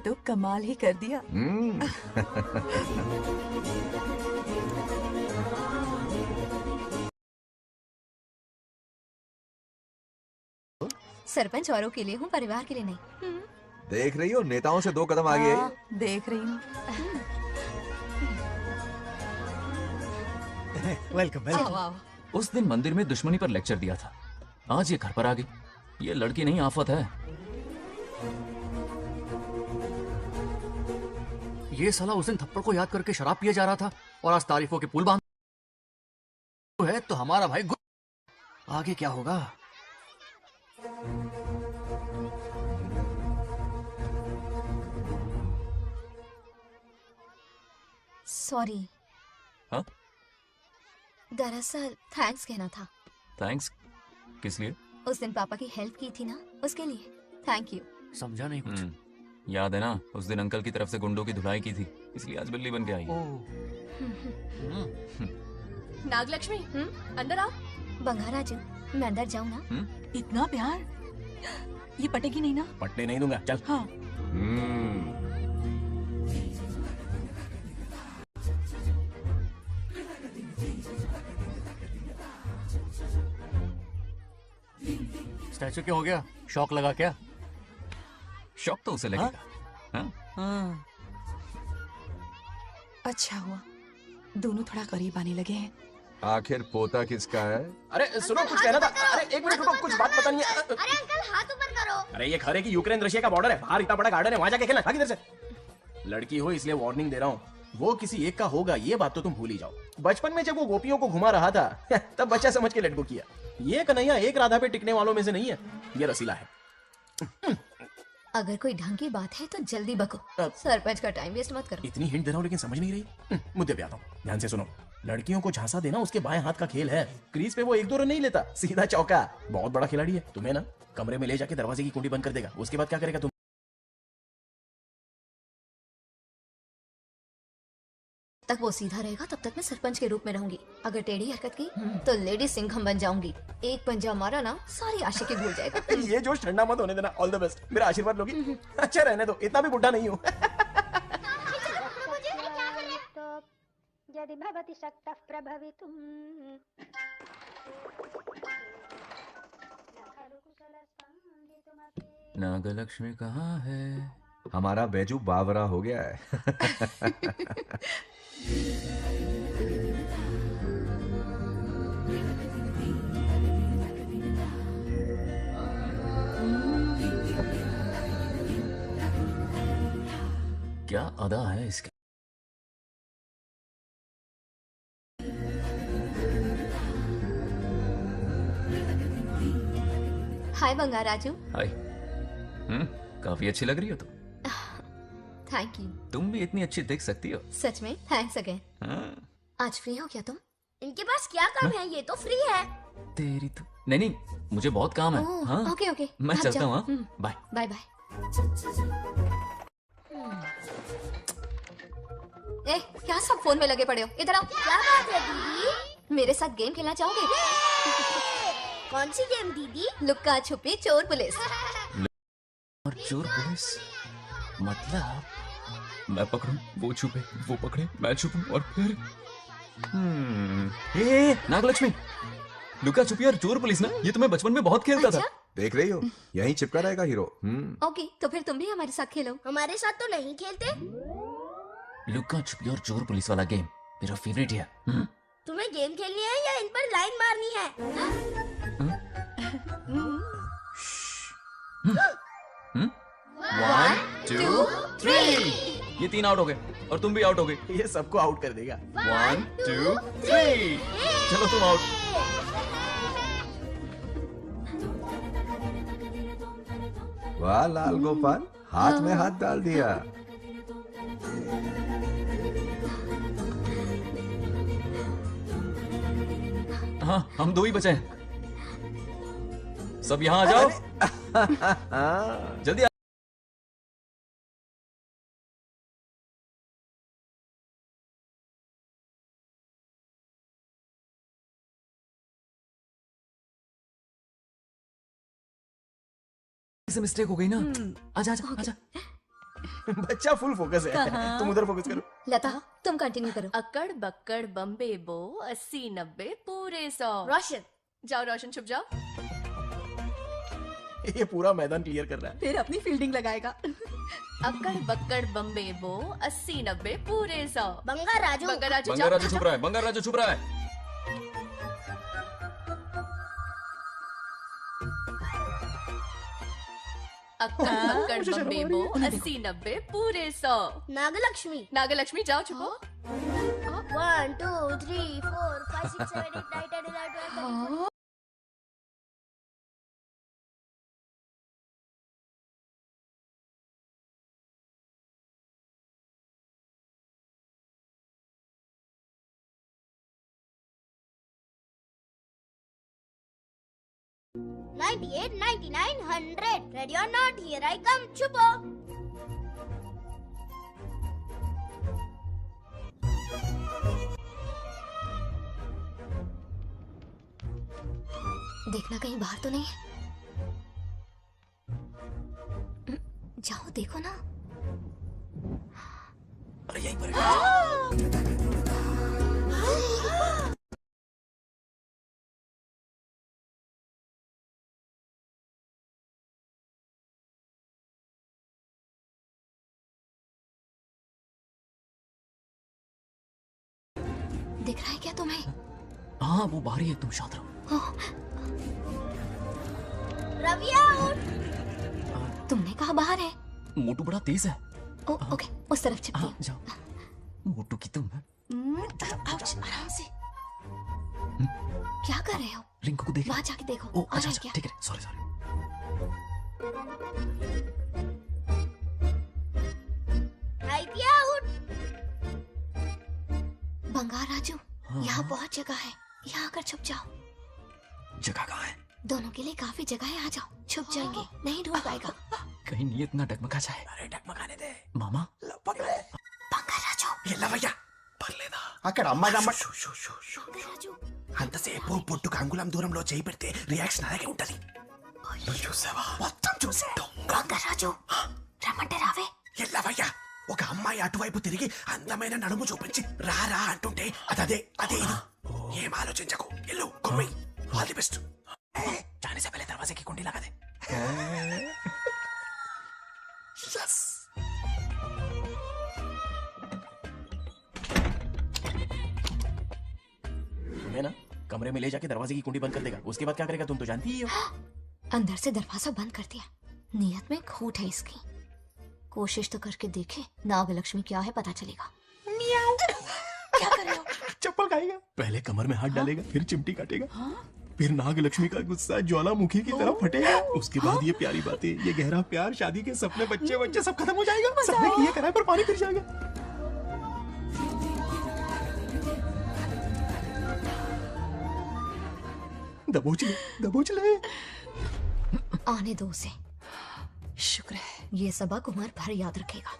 तो कमाल ही कर दिया। सरपंच औरों के लिए हूँ, परिवार के लिए नहीं। देख रही हो, नेताओं से 2 कदम आगे है। देख रही हूँ। Welcome welcome. आओ। उस दिन मंदिर में दुश्मनी पर लेक्चर दिया था, आज ये घर पर आ गई। ये लड़की नहीं, आफत है। ये साला उस दिन थप्पड़ को याद करके शराब पिए जा रहा था और आज तारीफों के पुल बांध है तो हमारा भाई आगे क्या होगा? सॉरी। हाँ? दरअसल थैंक्स कहना था। थैंक्स किस लिए? उस दिन पापा की हेल्प की थी ना, उसके लिए थैंक यू। समझा नहीं कुछ। याद है ना, उस दिन अंकल की तरफ से गुंडों की धुलाई की थी, इसलिए आज बिल्ली बन के आई। नागलक्ष्मी, अंदर आओ। बंगाराजू, मैं अंदर जाऊँ ना? इतना प्यार, ये पटेगी नहीं ना? पटने नहीं दूंगा, चल। हाँ। स्टैचू क्यों हो गया? शौक लगा क्या? शौक तो उसे लगेगा। हाँ? अच्छा हुआ दोनों थोड़ा करीब आने लगे हैं। आखिर पोता किसका है? अरे सुनो, कुछ कहना था। अरे एक मिनट रुको, कुछ बात बतानी है। अरे अंकल हाथ ऊपर करो। अरे ये खरे की यूक्रेन रशिया का बॉर्डर है, बाहर इतना बड़ा गार्डन है, वहां जाके खेलना। भाग इधर से। लड़की हो इसलिए वार्निंग दे रहा हूँ, वो किसी एक का होगा ये बात तो तुम भूल ही जाओ। बचपन में जब वो गोपियों को घुमा रहा था तब बच्चा समझ के लड़को किया। ये कन्हैया एक राधा पे टिकने वालों में से नहीं है, ये रसीला है। अगर कोई ढंग की बात है तो जल्दी बको, सरपंच का टाइम वेस्ट मत करो। इतनी हिंट दे रहा हूँ लेकिन समझ नहीं रही। मुद्दे पे आता हूँ, ध्यान से सुनो। लड़कियों को झांसा देना उसके बाएं हाथ का खेल है। क्रीज पे वो 1-2 रन नहीं लेता, सीधा चौका। बहुत बड़ा खिलाड़ी है। तुम्हें ना कमरे में ले जाके दरवाजे की कुंडी बंद कर देगा, उसके बाद क्या करेगा तुम? तक वो सीधा रहेगा तब तक मैं सरपंच के रूप में रहूंगी। अगर टेढ़ी हरकत की तो लेडी सिंघम बन जाऊंगी। एक पंजा मारा ना, सारी आशिकी भूल जाएगा। ये जोश ठंडा मत होने देना। ऑल द बेस्ट, मेरा आशीर्वाद लोगी? अच्छा रहने दो, इतना भी बुढ़ा नहीं हूँ। यदि भवति शक्तः प्रभवितुम्। नागलक्ष्मी कहाँ है? हमारा बैजू बावरा हो गया है। क्या अदा है इसकी। हाय बंगाराजू। हाय। काफी अच्छी लग रही हो तुम। Thank you. तुम भी इतनी अच्छी दिख सकती हो। सच में थैंक्स अगेन। आज फ्री हो क्या तुम? इनके पास क्या काम है, ये तो फ्री है। तेरी तो नहीं नहीं, मुझे बहुत काम है। ओह, हाँ ओके ओके, मैं आप चलता जाओ। हूँ। Bye bye bye. ए, क्या सब फोन में लगे पड़े हो? इधर आओ। क्या बात है दीदी? मेरे साथ गेम खेलना चाहोगे? कौन सी गेम दीदी? लुक्का छुपी चोर पुलिस। और चोर पुलिस मतलब मैं पकड़ूं, वो छुपे, वो पकड़े, मैं छुपूं और फिर नागलक्ष्मी, लुका छुपी और चोर पुलिस ना, ये तो मैं बचपन में बहुत खेलता था। देख रही हो, यहीं चिपका रहेगा हीरो। ओके, तो फिर तुम भी हमारे साथ खेलो। हमारे साथ तो नहीं खेलते। लुका छुपी और चोर पुलिस वाला गेम मेरा फेवरेट है। तुम्हें गेम खेलनी है या इन पर लाइन मारनी है? 1 2 3 ये 3 आउट हो गए और तुम भी आउट हो गए। ये सबको आउट कर देगा। 1 2 3 चलो तुम आउट। वाह लाल गोपाल, हाथ में हाथ डाल दिया। हाँ हम 2 ही बचे हैं। सब यहाँ आ जाओ। जल्दी से मिस्टेक हो गई ना। आजा आजा आजा। बच्चा फुल फोकस है। कहाँ? तुम उधर फोकस करो। लता तुम कंटिन्यू करो। अक्कड़ बक्कड़ बम्बे बो 80-90 पूरे 100। रोशन जाओ रोशन छुप जाओ। ये पूरा मैदान क्लियर कर रहा है। फिर अपनी फील्डिंग लगाएगा। अक्कड़ बक्कड़ बम्बे बो 80-90 पूरे 100। बंगा राजू बंगा राजू बंगा जाओ। राजू छुप रहा है, बंगा राजू छुप रहा है। अक्कड़ बक्कड़ बम्बे बो 80-90 पूरे 100। नागलक्ष्मी नागलक्ष्मी जाओ छुपो। 1 2 3 4 5 6 7 8 9 10 11 12 13 98 99 100 ready or not here I come छुपो। देखना कहीं बाहर तो नहीं है। जाओ देखो ना। अरे यहीं पर है। दिख रहा है क्या तुम्हें? हाँ वो बाहर ही है, तुम शांत रहो। रवि आउट। तुमने कहा बाहर है? मोटू बड़ा तेज है। ओके उस तरफ छिपती हाँ हूँ। जाओ। मोटू की तुम आउच, आराम से। क्या कर रहे हो? रिंकू को देख। वहां जाके देखो। ओ आ अच्छा रहा है अच्छा क्या? ठीक है, sorry sorry. IT out. Bangarraju हाँ, यहाँ हाँ। बहुत जगह है, यहाँ आकर छुप जाओ। जगह कहाँ है? दोनों के लिए काफी जगह है, आ जाओ। छुप जाएंगे, नहीं ढूंढ पाएगा। कहीं नीयत ना डगमगा जाए। अरे डगमगाने दे मामा। बंगार राजू, ये लवయ్య పర్లేదా? అక్కడ అమ్మాయి बंगार राजू। అంతసేపు పొట్టుకు అంగుళం దూరంలో చేయి పెడితే రియాక్షన్ అలాగే ఉంటది. నువ్వు చూసావా? మొత్తం చూసే. बंगार राजू రమ్మంటే రావే. ఏ లవయ్య ఒక అమ్మాయి అటువైపు తిరిగి అందమైన నడుము చూపించి రారా అంటుంటే అదే అదే ఇది. ఏం ఆలోచించకు, ఎల్లు కొమ్మి. All the best. जाने से पहले दरवाजे की कुंडी लगा दे। यस. तुम्हें ना कमरे में ले जाके दरवाजे की कुंडी बंद कर देगा, उसके बाद क्या करेगा तुम तो जानती ही हो. अंदर से दरवाजा बंद कर दिया। नियत में खोट है इसकी। कोशिश तो करके देखे, नागलक्ष्मी क्या है पता चलेगा। क्या कर रहे हो? चप्पल खाएगा. पहले कमर में हाथ डालेगा, फिर चिमटी काटेगा. फिर नागलक्ष्मी का गुस्सा ज्वालामुखी की तरह फटेगा. उसके बाद ये प्यारी बातें, ये गहरा प्यार, शादी के सपने, बच्चे बच्चे सब खत्म हो जाएगा. सबने किए कराए पर पानी फिर जाएगा. दबोच ले. आने दो उसे। शुक्र है। ये सबक उम्र भर याद रखेगा।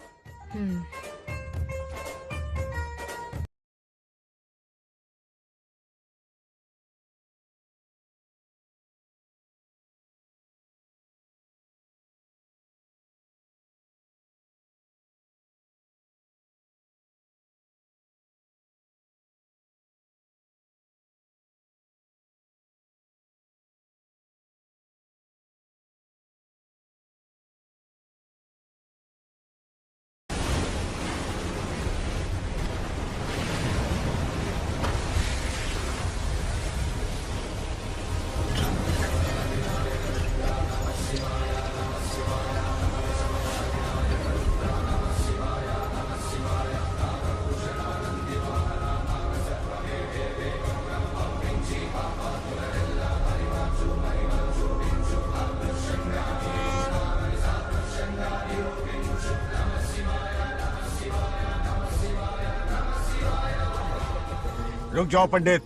रुक जाओ पंडित,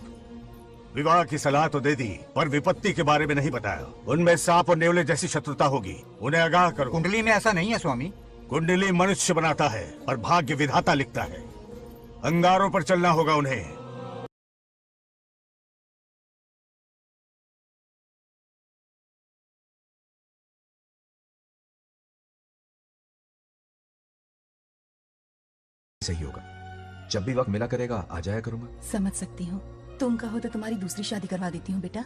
विवाह की सलाह तो दे दी पर विपत्ति के बारे में नहीं बताया। उनमें सांप और नेवले जैसी शत्रुता होगी, उन्हें आगाह करो। कुंडली में ऐसा नहीं है स्वामी। कुंडली मनुष्य बनाता है और भाग्य विधाता लिखता है। अंगारों पर चलना होगा उन्हें। सही होगा। जब भी वक्त मिला करेगा आ जाया करूंगा। समझ सकती हूँ, तुम कहो तो तुम्हारी दूसरी शादी करवा देती हूँ बेटा।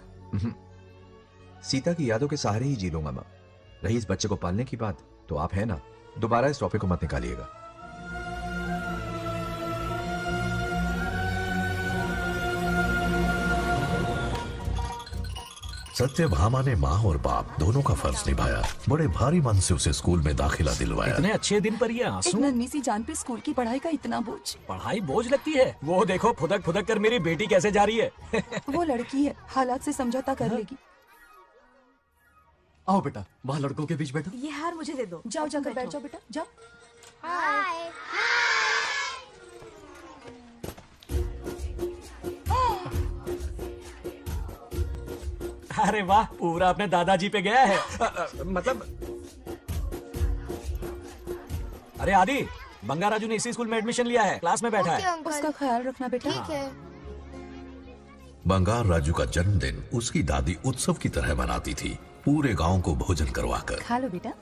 सीता की यादों के सहारे ही जी लूंगा माँ। रही इस बच्चे को पालने की बात, तो आप है ना, दोबारा इस टॉपिक को मत निकालिएगा। सत्यभामा ने माँ और बाप दोनों का फर्ज निभाया। बड़े भारी मन से उसे स्कूल में दाखिला दिलवाया। इतने अच्छे दिन पर ये आंसू। एक नन्ही सी जान पे स्कूल की पढ़ाई का इतना बोझ। पढ़ाई बोझ लगती है? वो देखो फुदक फुदक कर मेरी बेटी कैसे जा रही है। वो लड़की है, हालात से समझौता कर लेगी। आओ बेटा, वहाँ लड़कों के बीच बैठो। ये हार मुझे दे दो। जाओ जाकर बैठ जाओ बेटा, जाओ। हाय। अरे वाह, पूरा अपने दादाजी पे गया है। मतलब अरे आदि, बंगाराजू ने इसी स्कूल में एडमिशन लिया है, क्लास में बैठा है। उसका ख्याल रखना बेटा। ठीक है। बंगार राजू का जन्मदिन उसकी दादी उत्सव की तरह मनाती थी, पूरे गांव को भोजन करवाकर। खा लो बेटा।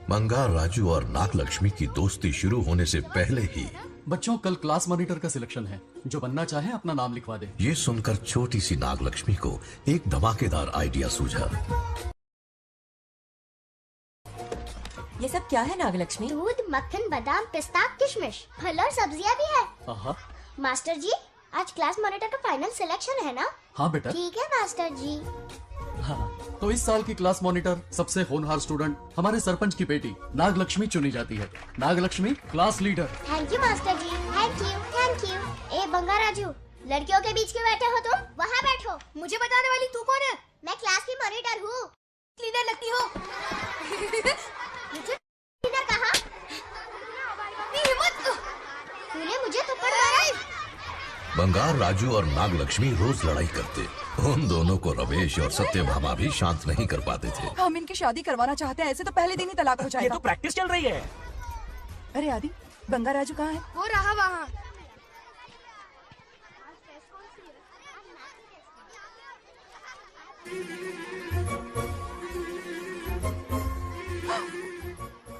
बंगार राजू और नागलक्ष्मी की दोस्ती शुरू होने से पहले ही बच्चों, कल क्लास मॉनिटर का सिलेक्शन है। जो बनना चाहे अपना नाम लिखवा दे। ये सुनकर छोटी सी नागलक्ष्मी को एक धमाकेदार आइडिया सूझा। ये सब क्या है नागलक्ष्मी? दूध, मक्खन, बादाम, पिस्ता, किशमिश, फल और सब्जियां भी है। मास्टर जी, आज क्लास मॉनिटर का फाइनल सिलेक्शन है ना? हाँ बेटा। ठीक है मास्टर जी। हाँ, तो इस साल की क्लास मॉनिटर सबसे होनहार स्टूडेंट हमारे सरपंच की बेटी नागलक्ष्मी चुनी जाती है। Nagalakshmi class leader. Thank you master ji, thank you thank you. ए बंगाराजू, लड़कियों के बीच क्यों बैठे हो तुम? वहाँ बैठो। मुझे बताने वाली तू कौन है? मैं क्लास की मॉनिटर हूँ। लीडर लगती हो। मुझे लीडर कहा? तूने मुझे थप्पड़ मारा। बंगार राजू और नागलक्ष्मी रोज लड़ाई करते। उन दोनों को रमेश और सत्यभामा भी शांत नहीं कर पाते थे। हम इनकी शादी करवाना चाहते हैं, ऐसे तो पहले दिन ही तलाक हो जाएगा। ये तो प्रैक्टिस चल रही है। अरे आदि, बंगाराजू कहाँ है? वो रहा वहाँ।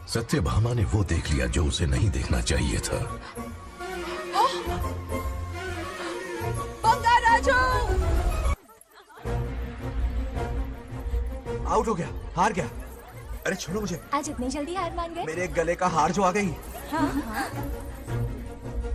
सत्यभामा ने वो देख लिया जो उसे नहीं देखना चाहिए था। बंगाराजू! आउट हो गया, हार गया। अरे छोड़ो मुझे। आज इतनी जल्दी हार मान गए? मेरे गले का हार जो आ गई। हाँ।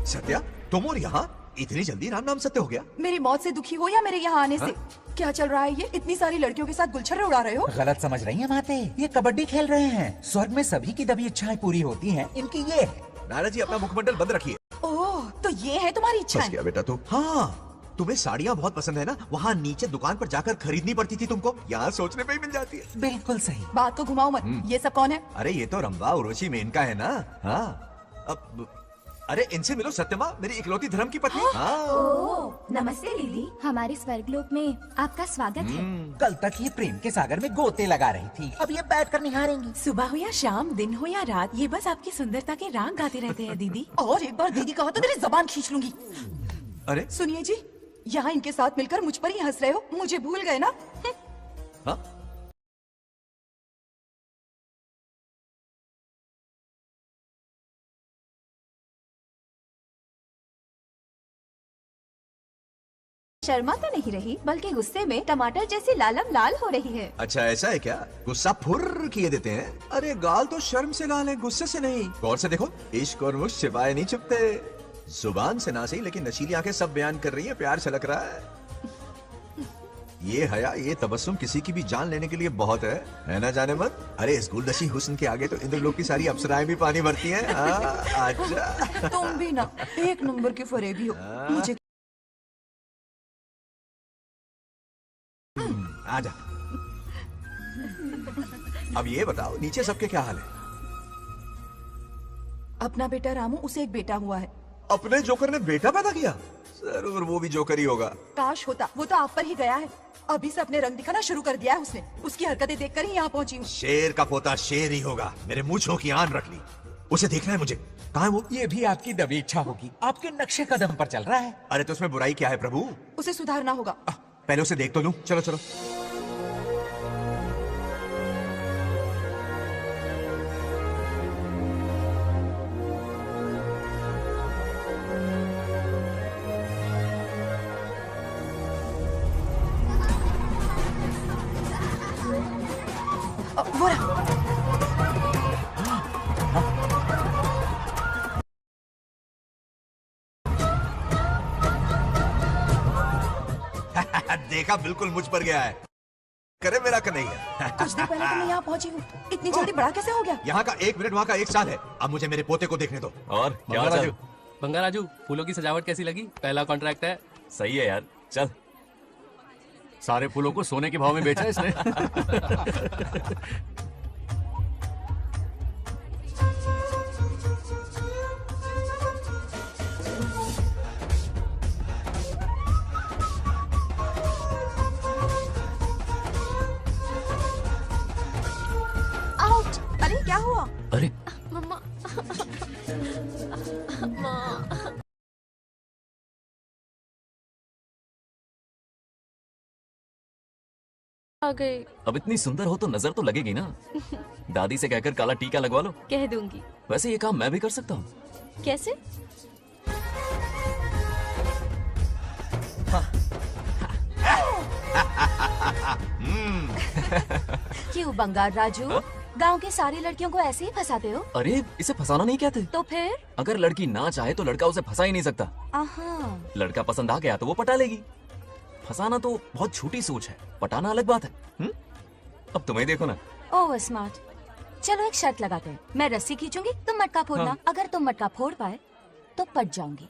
सत्या, तुम और यहाँ इतनी जल्दी राम नाम सत्य हो गया? मेरी मौत से दुखी हो या मेरे यहाँ आने से? क्या चल रहा है ये? इतनी सारी लड़कियों के साथ गुलछर्रे उड़ा रहे हो? गलत समझ रही हैं माते, ये कबड्डी खेल रहे हैं। स्वर्ग में सभी की दबी इच्छाएं पूरी होती हैं, इनकी ये है। नाना जी, अपना मुखमंडल बंद रखिए। ओह, तो ये है तुम्हारी इच्छा? बस क्या बेटा तू? हाँ, तुम्हें साड़ियाँ बहुत पसंद है ना? वहाँ नीचे दुकान पर जाकर खरीदनी पड़ती थी तुमको, यहाँ सोचने पे ही मिल जाती है। बिल्कुल सही। बात को घुमाओ मत। ये सब कौन है? अरे ये तो रंबा उर्वशी मेनका है ना। हाँ, अब अरे इनसे मिलो, सत्यमा मेरी इकलौती धर्म की पत्नी। हाँ। नमस्ते दीदी, हमारे स्वर्गलोक में आपका स्वागत है। कल तक ये प्रेम के सागर में गोते लगा रही थी, अब ये बैठ कर निहारेंगी। सुबह हो या शाम, दिन हो या रात, ये बस आपकी सुंदरता के राग गाते रहते हैं दीदी। और एक बार दीदी कहो तो तेरी जबान खींच लूंगी। अरे सुनिए जी, यहाँ इनके साथ मिलकर मुझ पर ही हंस रहे हो, मुझे भूल गए ना? हाँ? शर्मा तो नहीं रही, बल्कि गुस्से में टमाटर जैसी लालम लाल हो रही है। अच्छा ऐसा है क्या? गुस्सा फुर किए देते हैं। अरे गाल तो शर्म से लाल है, गुस्से से नहीं। गौर से देखो, इश्क और मुश्क छिपाए नहीं छुपते। जुबान से ना सही, लेकिन नशीली आंखें सब बयान कर रही है, प्यार छलक रहा है। ये हया, ये तबस्सुम किसी की भी जान लेने के लिए बहुत है ना जाने मत? अरे इस गुलदशी हुस्न के आगे तो इंद्रलोक की सारी अप्सराएं भी पानी भरती हैं। अच्छा तुम भी ना एक नंबर के फरेबी हो। मुझे आजा। अब ये बताओ, नीचे सबके क्या हाल है? अपना बेटा रामू, उसे एक बेटा हुआ है। अपने जोकर ने बेटा पैदा किया? जरूर वो भी जोकर ही होगा। काश होता, वो तो आप पर ही गया है। अभी से अपने रंग दिखाना शुरू कर दिया है उसने। उसकी हरकतें देखकर ही यहाँ पहुंची हूँ। शेर का पोता शेर ही होगा। मेरे मूंछों की आन रख ली। उसे देखना है मुझे। कहाँ है वो? ये भी आपकी दबी इच्छा होगी, आपके नक्शे कदम पर चल रहा है। अरे तो उसमें बुराई क्या है प्रभु? उसे सुधारना होगा। पहले उसे देख तो लूं। चलो चलो। देखा बिल्कुल मुझ पर गया है। करे मेरा कन्हैया। कुछ देर पहले तो मैं यहाँ पहुंची हूँ, इतनी जल्दी बड़ा कैसे हो गया? यहाँ का 1 मिनट, वहाँ का 1 साल है। अब मुझे मेरे पोते को देखने दो। और क्या हाल चाल? बंगा राजू, फूलों की सजावट कैसी लगी? पहला कॉन्ट्रैक्ट है। सही है यार, चल। सारे फूलों को सोने के भाव में बेचा है इसने। आउट! अरे क्या हुआ? अरे मम्मा माँ आ गए। अब इतनी सुंदर हो तो नजर तो लगेगी ना। दादी से कहकर काला टीका लगवा लो। कह दूंगी। वैसे ये काम मैं भी कर सकता हूँ। कैसे? क्यों बंगार राजू, गांव की सारी लड़कियों को ऐसे ही फंसाते हो? अरे इसे फंसाना नहीं कहते। तो फिर? अगर लड़की ना चाहे तो लड़का उसे फंसा ही नहीं सकता। आहा। लड़का पसंद आ गया तो वो पटा लेगी। फंसाना तो बहुत छोटी सोच है, पटाना अलग बात है। अब तुम्हें देखो ना। Over smart. चलो एक शर्त लगाते हैं, मैं रस्सी खींचूंगी, तुम मटका फोड़ना। हाँ। अगर तुम मटका फोड़ पाए तो पट जाऊंगी।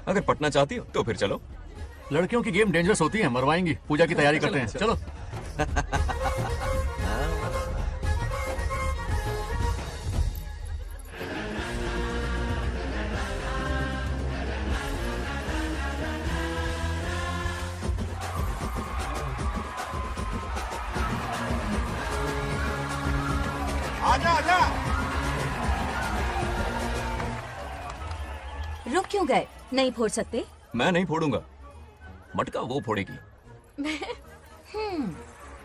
अगर पटना चाहती हो तो फिर चलो। लड़कियों की गेम डेंजरस होती है, मरवाएंगी। पूजा की तैयारी करते हैं, चलो। आजा आजा। रुक क्यों गए? नहीं फोड़ सकते? मैं नहीं फोड़ूंगा, मटका वो फोड़ेगी।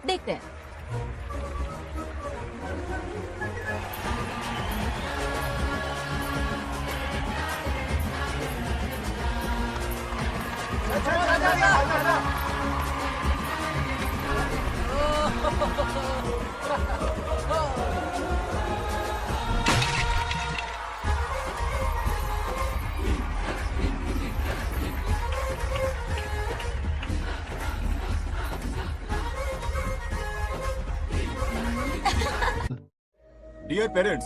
देखते हैं। डियर पेरेंट्स,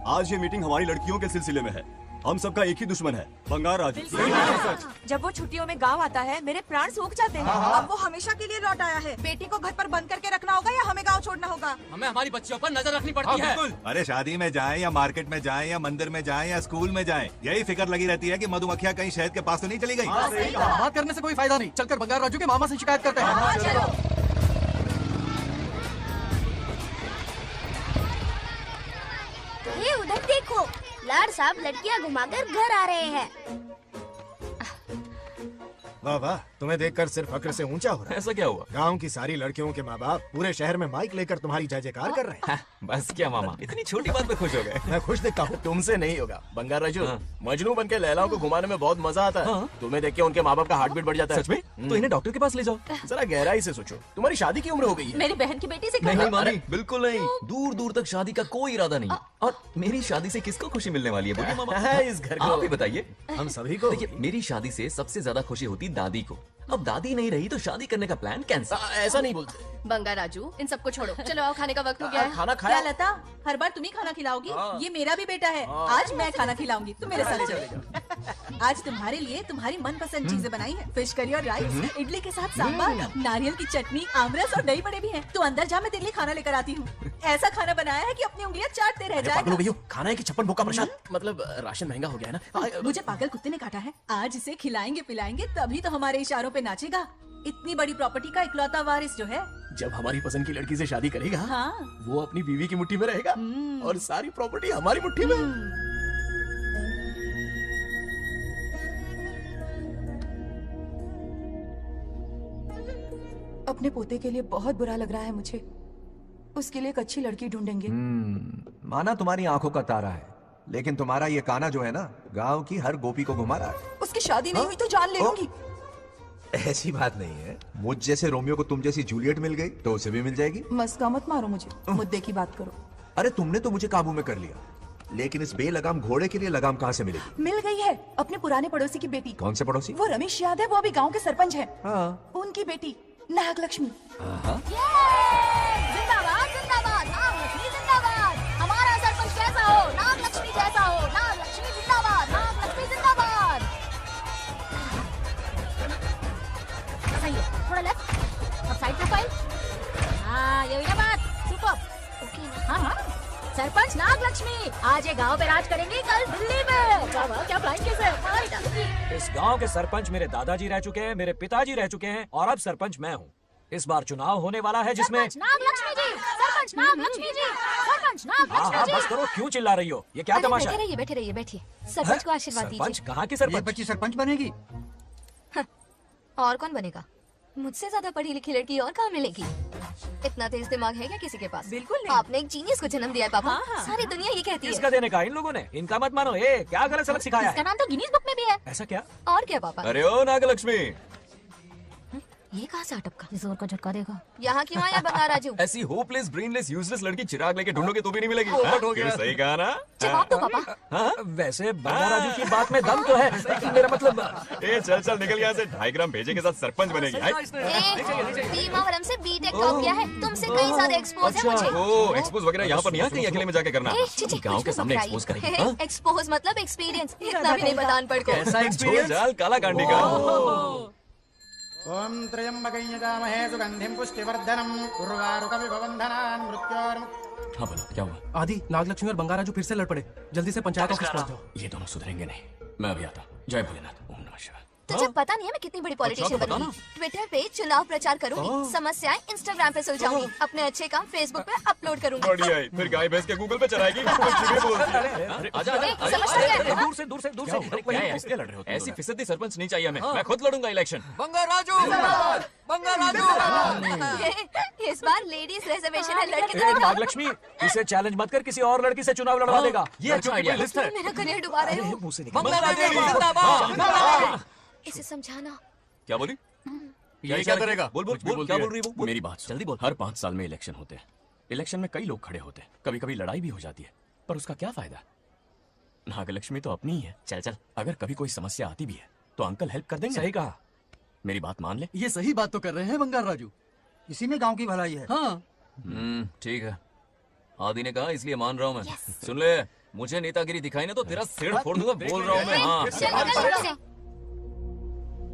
आज ये मीटिंग हमारी लड़कियों के सिलसिले में है। हम सबका एक ही दुश्मन है, बंगार राजू। जब वो छुट्टियों में गांव आता है, मेरे प्राण सूख जाते हैं। अब वो हमेशा के लिए लौट आया है। बेटी को घर पर बंद करके रखना होगा या हमें गांव छोड़ना होगा? हमें हमारी बच्चियों पर नजर रखनी पड़ती है। अरे शादी में जाएं या मार्केट में जाएं या मंदिर में जाएं या स्कूल में जाएं, यही फिक्र लगी रहती है कि मधुमक्खियां कहीं शहद के पास तो नहीं चली गई। बात करने से कोई फायदा नहीं, चलकर बंगार राजू के मामा से शिकायत करते हैं। ये उधर देखो, लाड साहब लड़कियां घुमाकर घर आ रहे हैं। वाह वाह, तुम्हें देखकर सिर्फ फक्र से ऊंचा हो रहा है। ऐसा क्या हुआ? गांव की सारी लड़कियों के माँ बाप पूरे शहर में माइक लेकर तुम्हारी जय जयकार कर रहे हैं। बस क्या मामा, इतनी छोटी बात पे खुश हो गए। मैं खुश दिखता हूँ। तुमसे नहीं होगा बंगार राजू। मजनू बन के लैलाओं को घुमाने में बहुत मजा आता है। तुम्हें देख के उनके माँ बाप का हार्ट बीट बढ़ जाता है। सच में? तो इन्हें डॉक्टर के पास ले जाओ। जरा गहराई से सोचो, तुम्हारी शादी की उम्र हो गई है। मेरी बहन की बेटी से नहीं मामी, बिल्कुल नहीं। दूर दूर तक शादी का कोई इरादा नहीं है। और मेरी शादी से किसको खुशी मिलने वाली है? बोलिए मामा। इस घर को आप ही बताइए। हम सभी को। देखिए, मेरी शादी से सबसे ज्यादा खुशी होती दादी को। अब दादी नहीं रही तो शादी करने का प्लान कैंसिल। ऐसा नहीं बोलते। बंगा राजू, इन सबको छोड़ो, चलो आओ, खाने का वक्त हो गया है। खाना खाया? क्या लता, हर बार तुम ही खाना खिलाओगी? ये मेरा भी बेटा है। आज मैं खाना खिलाऊंगी, तुम मेरे साथ चलो। आज तुम्हारे लिए तुम्हारी मनपसंद चीजें बनाई है। फिश करी और राइस, इडली के साथ सांभर, नारियल की चटनी, आमरस और दही बड़े भी हैं। तू अंदर जा, मैं तेरे लिए खाना लेकर आती हूँ। ऐसा खाना बनाया है कि अपनी उंगलियां चाटते रह पागल हो गई जाएगा। हो, खाना है कि छप्पन भोग का प्रसाद? मतलब राशन महंगा हो गया है ना। मुझे पागल कुत्ते ने काटा है। आज इसे खिलाएंगे पिलाएंगे तभी तो हमारे इशारों पे नाचेगा। इतनी बड़ी प्रॉपर्टी का इकलौता वारिस जो है। जब हमारी पसंद की लड़की से शादी करेगा, हाँ। वो अपनी बीवी की मुट्ठी में रहेगा और सारी प्रॉपर्टी हमारी मुट्ठी में। अपने पोते के लिए बहुत बुरा लग रहा है मुझे। उसके लिए एक अच्छी लड़की ढूंढेंगे। माना तुम्हारी आंखों का तारा है, लेकिन तुम्हारा ये काना जो है ना, गांव की हर गोपी को घुमा रहा है। उसकी शादी नहीं हुई तो जान ले लूंगी। ऐसी बात नहीं है। मुझ जैसे रोमियो को तुम जैसी जूलियट मिल गई तो उसे भी मिल जाएगी। मस्का मत मारो मुझे, मुद्दे की बात करो। अरे तुमने तो मुझे काबू में कर लिया, लेकिन इस बेलगाम घोड़े के लिए लगाम कहाँ से मिलेगी? मिल गई है, अपने पुराने पड़ोसी की बेटी। कौन से पड़ोसी? वो रमेश यादव, वो अभी गांव के सरपंच हैं। हाँ। उनकी बेटी नागलक्ष्मी। जिंदाबाद जिंदाबाद नागलक्ष्मी जिंदाबाद। हमारा सरपंच कैसा हो? नागलक्ष्मी जैसा हो। नागलक्ष्मी जिंदाबाद, नागलक्ष्मी जिंदाबाद। सही है, थोड़ा लेफ्ट, अब साइड प्रोफाइल। हाँ ये हुई ना बात, सुपर। ओके हाँ हाँ, सरपंच नागलक्ष्मी आज ये गांव पे राज करेंगे, कल दिल्ली में। क्या फ्लाइंग किस है? इस गांव के सरपंच मेरे दादाजी रह चुके हैं, मेरे पिताजी रह चुके हैं और अब सरपंच मैं हूँ। इस बार चुनाव होने वाला है जिसमें नागलक्ष्मी जी, सरपंच नागलक्ष्मी जी, सरपंच हाँ नागलक्ष्मी जी। बस करो, क्यों चिल्ला रही हो? ये क्या तमाशा है? बैठे रहिए बैठिए। सरपंच को आशीर्वाद दीजिए। सरपंच कहाँ की सरपंच? ये बच्ची सरपंच बनेगी। और कौन बनेगा? मुझसे ज्यादा पढ़ी लिखी लड़की और कहाँ मिलेगी? इतना तेज दिमाग है क्या किसी के पास? बिल्कुल नहीं। आपने एक जीनियस को जन्म दिया है पापा। हाँ। सारी दुनिया ये कहती है। किसका देने का? इन लोगों ने। इनका मत मानो। क्या गलत सलत सिखाया इसका है? नाम तो गिनीज बुक में भी है। ऐसा क्या? और क्या पापा? अरे ओ नागलक्ष्मी, ये कहाँ से अटक का? जोर का झटका देगा। यहाँ क्यों आया बंगार राजू? ऐसी होपलेस ब्रेनलेस यूजलेस लड़की चिराग लेके ढूंढोगे तो भी नहीं मिलेगी। क्यों, सही कहा ना? जवाब दो पापा। हाँ? वैसे बंगार राजू की बात में दम तो है, लेकिन मेरा मतलब चल चल निकल यहाँ से। 2.5 ग्राम भेजे के साथ सरपंच बनेगी। भीमावरम से बीटेक टॉप किया है, तुमसे कहीं ज्यादा एक्सपोज है मुझे। ओ एक्सपोज वगैरह यहाँ पर नहीं है, कहीं अकेले में जाके करना। गाँव के सामने एक्सपोज करेंगे। एक्सपोज मतलब एक्सपीरियंस, इतना भी नहीं बदान पड़ को। ऐसा एक्सपीरियंस काला कांडी का। ओम त्र्यंबकं यजामहे सुगंधिं पुष्टिवर्धनम् उर्वारुकमिव बन्धनान् मृत्योर्मुक्तिः। हाँ बोलो क्या हुआ? आदि नागलक्ष्मी और बंगाराजू फिर से लड़ पड़े। जल्दी से पंचायत ऑफिस पहुंच जाओ। ये दोनों सुधरेंगे नहीं। मैं अभी आता। जय भोलेनाथ। ओम नमः शिवाय। तुझे पता नहीं है मैं कितनी बड़ी पॉलिटिशियन बनूंगी। ट्विटर पे चुनाव प्रचार करूंगी, समस्याएं इंस्टाग्राम पे सुलझाऊंगी, अपने अच्छे काम फेसबुक पे अपलोड करूंगी। बढ़िया है, फिर गाय भैंस के गूगल पे चराएगी। दूर से इसलिए लड़ रहे हो? ऐसी फिसदी सरपंच नहीं चाहिए हमें। मैं खुद लड़ूंगा इलेक्शन। बंगाराजू, बंगाराजू। इस बार लेडीज रिजर्वेशन है, लड़की तो नागलक्ष्मी, इसे चैलेंज मत कर, किसी और लड़की से चुनाव लड़वा देगा। ये अच्छा आइडिया है। मेरा करियर डुबा रहे हो। इसे समझाना। क्या बोली? ये क्या करेगा? बोल बोल बोल, क्या बोल रही वो? मेरी बात जल्दी बोल। हर 5 साल में इलेक्शन होते हैं। इलेक्शन में कई लोग खड़े होते हैं, कभी कभी लड़ाई भी हो जाती है, पर उसका क्या फायदा? नागलक्ष्मी तो अपनी ही है। चल चल, अगर कभी कोई समस्या आती भी है तो अंकल हेल्प कर देंगे। सही कहा। मेरी बात मान ले। ये सही बात तो कर रहे हैं बंगार राजू, इसी में गांव की भलाई है। हाँ ठीक है, आदि ने कहा इसलिए मान रहा हूँ मैं। सुन ले, मुझे नेतागिरी दिखाई ना तो तेरा सिर फोड़ दूंगा। बोल रहा हूँ मैं। हाँ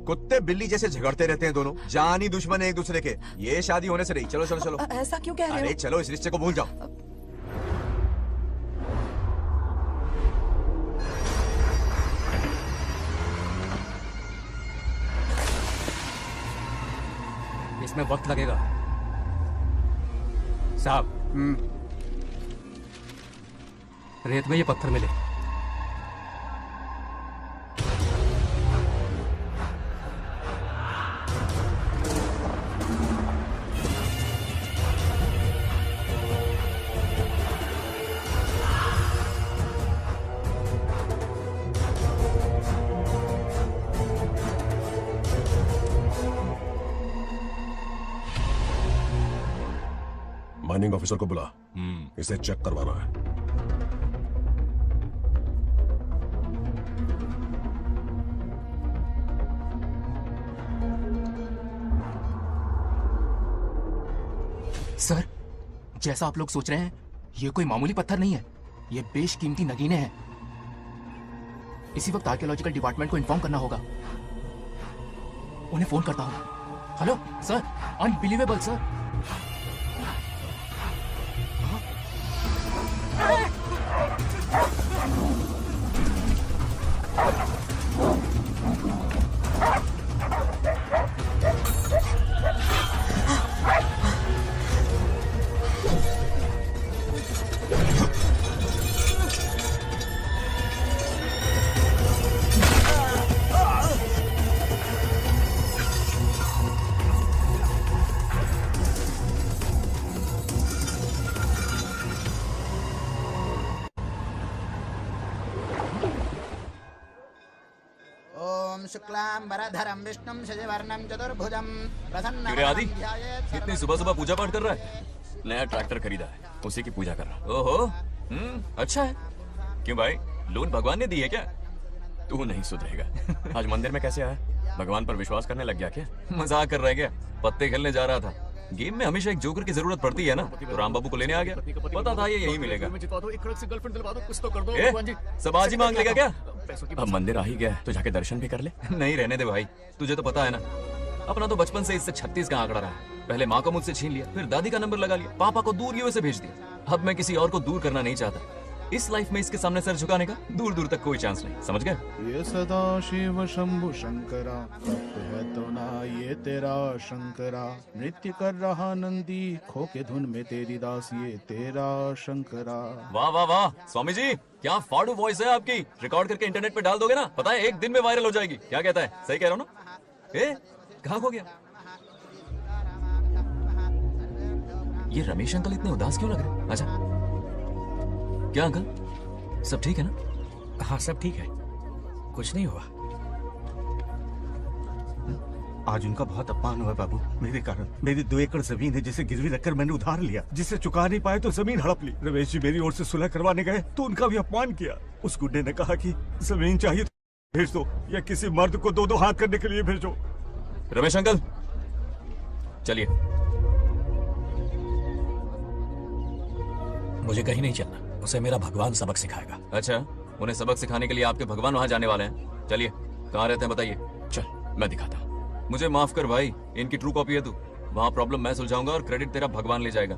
कुत्ते बिल्ली जैसे झगड़ते रहते हैं दोनों, जानी दुश्मन है एक दूसरे के। ये शादी होने से रही। चलो चलो चलो। ऐसा क्यों कह रहे हो? अरे चलो, इस रिश्ते को भूल जाओ। इसमें वक्त लगेगा साहब। रेत में ये पत्थर मिले। माइनिंग ऑफिसर को बुला, इसे चेक करवाना है। सर, जैसा आप लोग सोच रहे हैं, ये कोई मामूली पत्थर नहीं है। ये बेशकीमती नगीने हैं। इसी वक्त आर्कियोलॉजिकल डिपार्टमेंट को इन्फॉर्म करना होगा। उन्हें फोन करता हूँ। Hello sir, unbelievable sir. शुक्लांबरधरं विष्णुं शशिवर्णं चतुर्भुजं क्यों आदि, इतनी सुबह सुबह पूजा पाठ कर रहा है? नया ट्रैक्टर खरीदा है, उसी की पूजा कर रहा हूँ। ओहो, अच्छा है। क्यों भाई, लोन भगवान ने दी है क्या? तू नहीं सुधरेगा। आज मंदिर में कैसे आया? भगवान पर विश्वास करने लग गया क्या? मजाक कर रहा है क्या? पत्ते खेलने जा रहा था। गेम में हमेशा एक जोकर की जरूरत पड़ती है ना, तो राम बाबू को लेने आ गया। पता था ये यही मिलेगा। सब आज ही मांग लेगा क्या? अब मंदिर आ ही गया है तो जाके दर्शन भी कर ले। नहीं रहने दे भाई, तुझे तो पता है ना, अपना तो बचपन से इससे 36 का आंकड़ा रहा है। पहले माँ को मुझसे छीन लिया, फिर दादी का नंबर लगा लिया, पापा को दूर यूएसए भेज दिया। अब मैं किसी और को दूर करना नहीं चाहता। इस लाइफ में इसके सामने सर झुकाने का दूर दूर तक कोई चांस नहीं, समझ गए? ये सदा शिव शंभु शंकरा, भक्त है तो ना ये तेरा शंकरा। नृत्य कर रहा नंदी, खो के धुन में तेरी दास, ये तेरा शंकरा। वाह वाह वाह स्वामी जी, क्या फाड़ू वॉइस है आपकी। रिकॉर्ड करके इंटरनेट पे डाल दोगे ना, पता है एक दिन में वायरल हो जाएगी। क्या कहता है? सही कह रहा हूँ ना? ए, कहाँ खो गया? ये रमेश अंकल इतने उदास क्यों लग रहे? अच्छा, क्या अंकल सब ठीक है ना? हाँ सब ठीक है, कुछ नहीं हुआ। आज उनका बहुत अपमान हुआ बाबू, मेरे कारण। मेरी 2 एकड़ जमीन है जिसे गिरवी रखकर मैंने उधार लिया, जिसे चुका नहीं पाए तो जमीन हड़प ली। रमेश जी मेरी ओर से सुलह करवाने गए तो उनका भी अपमान किया। उस गुंडे ने कहा कि जमीन चाहिए तो भेज दो या किसी मर्द को 2-2 हाथ करने के लिए भेजो। रमेश अंकल चलिए। मुझे कहीं नहीं चलना, उसे मेरा भगवान सबक सिखाएगा। अच्छा, उन्हें सबक सिखाने के लिए आपके भगवान वहां जाने वाले हैं। चलिए, कहाँ रहते हैं बताइए। चल मैं दिखाता हूँ। मुझे माफ कर भाई, इनकी ट्रू कॉपी है तू। वहां प्रॉब्लम मैं सुलझाऊंगा और क्रेडिट तेरा भगवान ले जाएगा।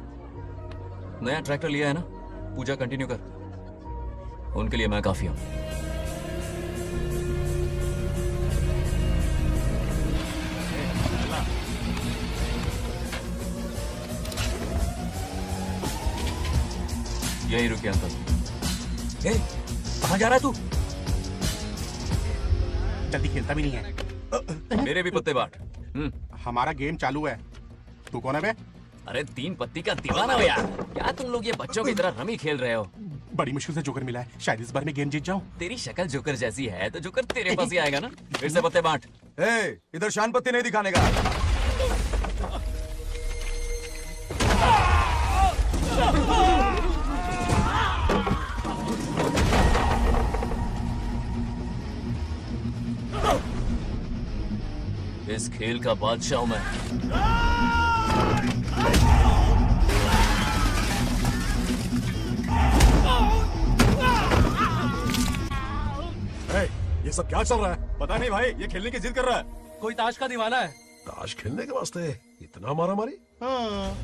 नया ट्रैक्टर लिया है ना, पूजा कंटिन्यू कर। उनके लिए मैं काफी हूँ। यही रुके अंकल। ए, कहाँ जा रहा है तू? जल्दी खेलता भी नहीं है। मेरे भी पत्ते बांट। हमारा गेम चालू है। तू कौन है बे? अरे 3 पत्ती का दीवाना हो यार। क्या तुम लोग ये बच्चों की तरह रमी खेल रहे हो? बड़ी मुश्किल से जोकर मिला है, शायद इस बार में गेम जीत जाऊं। तेरी शक्ल जोकर जैसी है तो जोकर तेरे पास ही आएगा ना। फिर से पत्ते बांट। इधर शान पत्ती नहीं दिखाने का। इस खेल का बादशाह हूं मैं। ये सब क्या चल रहा है? पता नहीं भाई, ये खेलने की जिद कर रहा है। कोई ताश का दीवाना है। ताश खेलने के वास्ते इतना मारा मारी? हाँ।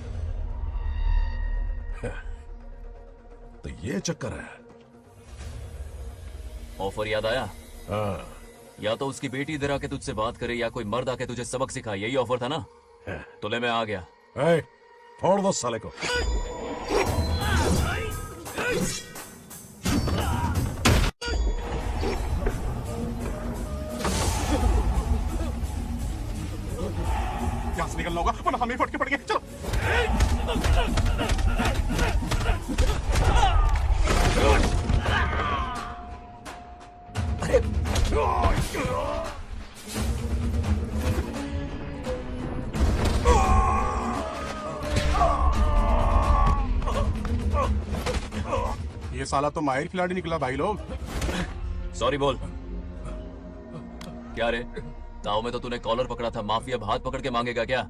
तो ये चक्कर है। ऑफर याद आया? हाँ। या तो उसकी बेटी इधर आके तुझसे बात करे या कोई मर्द आके तुझे सबक सिखाए, यही ऑफर था ना? तो ले मैं आ गया। छोड़ दो साले को। यहाँ से निकलना होगा वरना हम ही फट के पड़ गए। चलो। ये साला तो माहिर खिलाड़ी निकला भाई लोग। सॉरी बोल। क्या रे, ताऊ में तो तूने कॉलर पकड़ा था, माफिया हाथ पकड़ के मांगेगा क्या?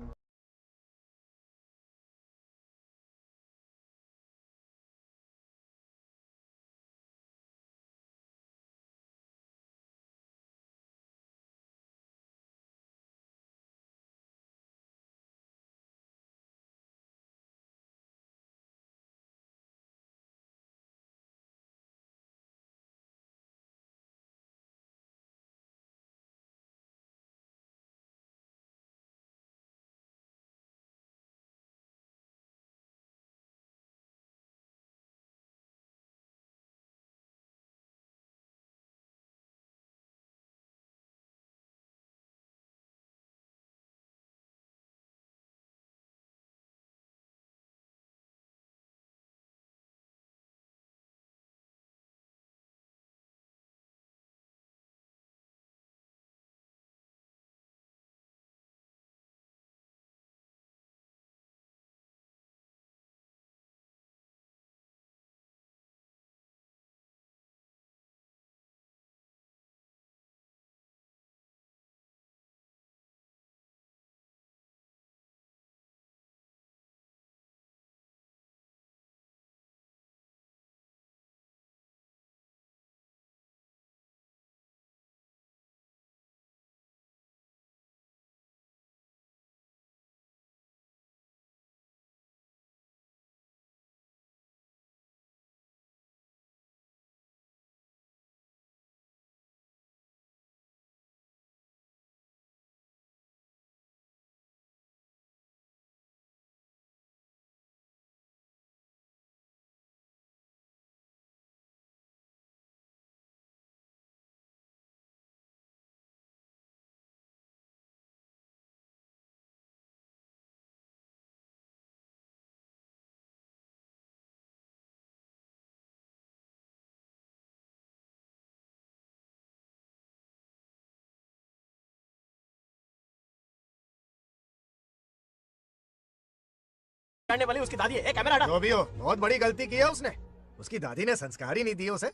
करने वाली उसकी दादी है। ए, कैमरा हटा। जो भी हो, बहुत बड़ी गलती की है उसने। उसकी दादी ने संस्कार ही नहीं दिए उसे।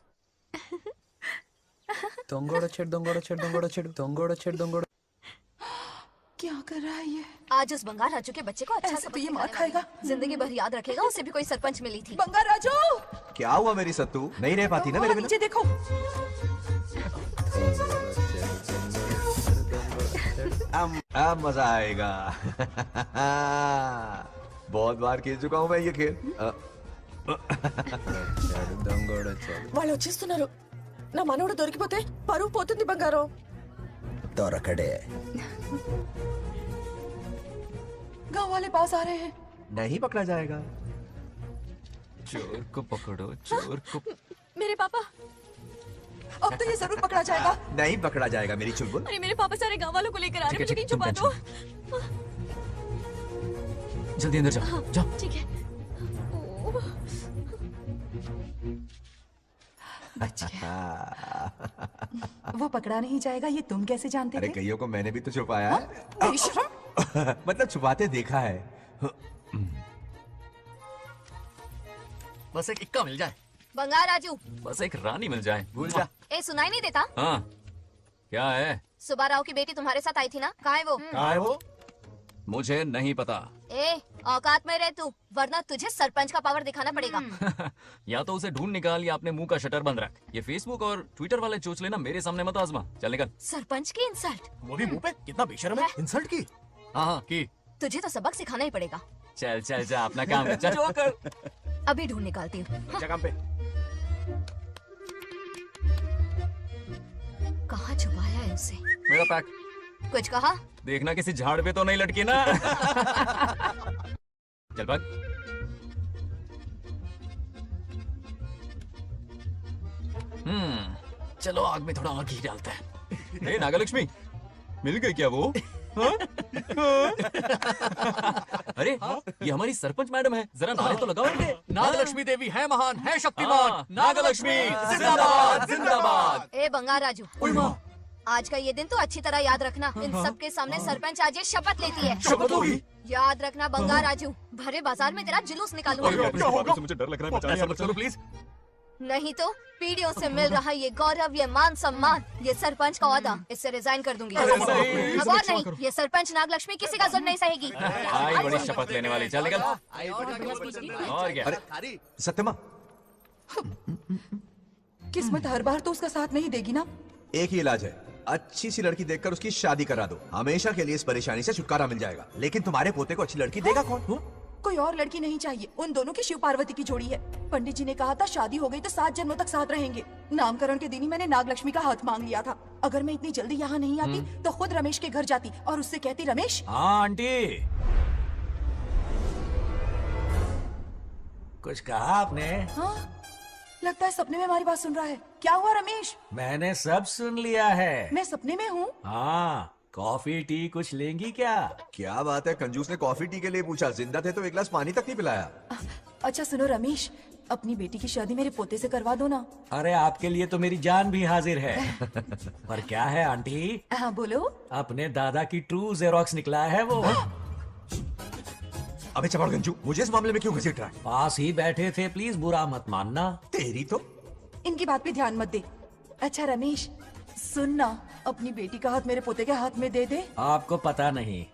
क्या कर रहा है ये? आज उस बंगार राजू के बच्चे को अच्छा ऐसे तो ये मार खाएगा। जिंदगी भर याद रखेगा, उसे भी कोई सरपंच मिली थी। बंगार राजू, क्या हुआ मेरी सत्तू? नहीं रह पाती ना मेरे बिना? नीचे देखो। अब मजा आएगा। बहुत बार खेल चुका हूँ मैं ये खेल। వాళ్ళు వచ్చేస్తున్నారు. నా మనవడు దొరికిపోతే పరువు పోతుంది బంగారం. దొరకడే. गांव वाले पास आ रहे हैं। नहीं पकड़ा जाएगा। चोर को पकड़ो, चोर को। मेरे पापा, अब तो ये जरूर पकड़ा जाएगा। नहीं पकड़ा जाएगा मेरी चुलबुल। अरे मेरे पापा सारे गांव वालों को लेकर आ रहे हैं, मुझे कहीं छुपा दो। जल्दी अंदर जाओ, जाओ। ठीक है। वो पकड़ा नहीं जाएगा, ये तुम कैसे जानते अरे थे? कईयों को मैंने भी तो छुपाया है। बेशरम। मतलब छुपाते देखा है। बस एक इक्का मिल जाए। बंगार राजू, बस एक रानी मिल जाए। भूल जा। ए सुनाई नहीं देता? हाँ, क्या है? सुबा राव की बेटी तुम्हारे साथ आई थी ना, कहाँ है वो? कहाँ है वो? मुझे नहीं पता। ए औकात में रह तू, वरना तुझे सरपंच का पावर दिखाना पड़ेगा। या तो उसे ढूंढ निकाल या अपने मुंह का शटर बंद रख। ये फेसबुक और ट्विटर वाले चोचले ना मेरे सामने मत आजमा। चल निकल। सरपंच की इंसल्ट? वो भी मुंह पे? कितना बेशर्म है। इंसल्ट की? हाँ की। तुझे तो सबक सिखाना ही पड़ेगा। चल चल जा, अपना काम है, चल। अभी ढूंढ निकालती हूँ। अच्छा काम पे। कहाँ छुपाया है उसे? मेरा पैक। कुछ कहा? देखना किसी झाड़ पे तो नहीं लटकी ना। चल भाग। चलो आग में थोड़ा और घी डालते हैं। ए नागलक्ष्मी, मिल गई क्या वो? हाँ? अरे ये हमारी सरपंच मैडम है, जरा नारे तो लगाओ इनके। नागलक्ष्मी देवी है महान, है शक्तिमान। हाँ, नागलक्ष्मी जिंदाबाद जिंदाबाद। ए बंगार राजू, आज का ये दिन तो अच्छी तरह याद रखना। इन सब के सामने सरपंच आज ये शपथ लेती है। शपथ होगी? याद रखना बंगार राजू, भरे बाजार में तेरा जुलूस निकालूंगा। मुझे डर लग रहा है, बचाइए मत करो प्लीज। नहीं तो पीढ़ियों से मिल रहा ये गौरव, ये मान सम्मान, ये सरपंच का ओहदा, इससे रिजाइन कर दूंगी। अब और नहीं, ये सरपंच नागलक्ष्मी किसी का जुल्म नहीं सहेगी। आई बड़ी शपथ लेने वाली, चल निकल। और क्या? अरे सत्यमा, किस्मत हर बार तो उसका साथ नहीं देगी ना। एक ही इलाज है, अच्छी सी लड़की देखकर उसकी शादी करा दो। हमेशा के लिए इस परेशानी से छुटकारा मिल जाएगा। लेकिन तुम्हारे पोते को अच्छी लड़की देगा कौन? कोई और लड़की नहीं चाहिए, उन दोनों की शिव पार्वती की जोड़ी है। पंडित जी ने कहा था शादी हो गई तो 7 जन्मों तक साथ रहेंगे। नामकरण के दिन ही मैंने नागलक्ष्मी का हाथ मांग लिया था। अगर मैं इतनी जल्दी यहाँ नहीं आती तो खुद रमेश के घर जाती और उससे कहती, रमेश। हाँ आंटी, कुछ कहा आपने? हाँ, लगता है सपने में हमारी बात सुन रहा है। क्या हुआ रमेश? मैंने सब सुन लिया है। मैं सपने में हूँ? हाँ, कॉफी टी कुछ लेंगी क्या? क्या बात है, कंजूस ने कॉफी टी के लिए पूछा, जिंदा थे तो एक गिलास पानी तक नहीं पिलाया। अच्छा सुनो रमेश, अपनी बेटी की शादी मेरे पोते से करवा दो ना। अरे आपके लिए तो मेरी जान भी हाजिर है। पर क्या है आंटी? हाँ बोलो। अपने दादा की ट्रू जेरोक्स निकला है वो। अबे चपड़ गंजू, मुझे इस मामले में क्यों घसीट रहा है? पास ही बैठे थे, प्लीज बुरा मत मानना। तेरी तो। इनकी बात पे ध्यान मत दे। अच्छा रमेश सुनना, अपनी बेटी का हाथ मेरे पोते के हाथ में दे दे। आपको पता नहीं,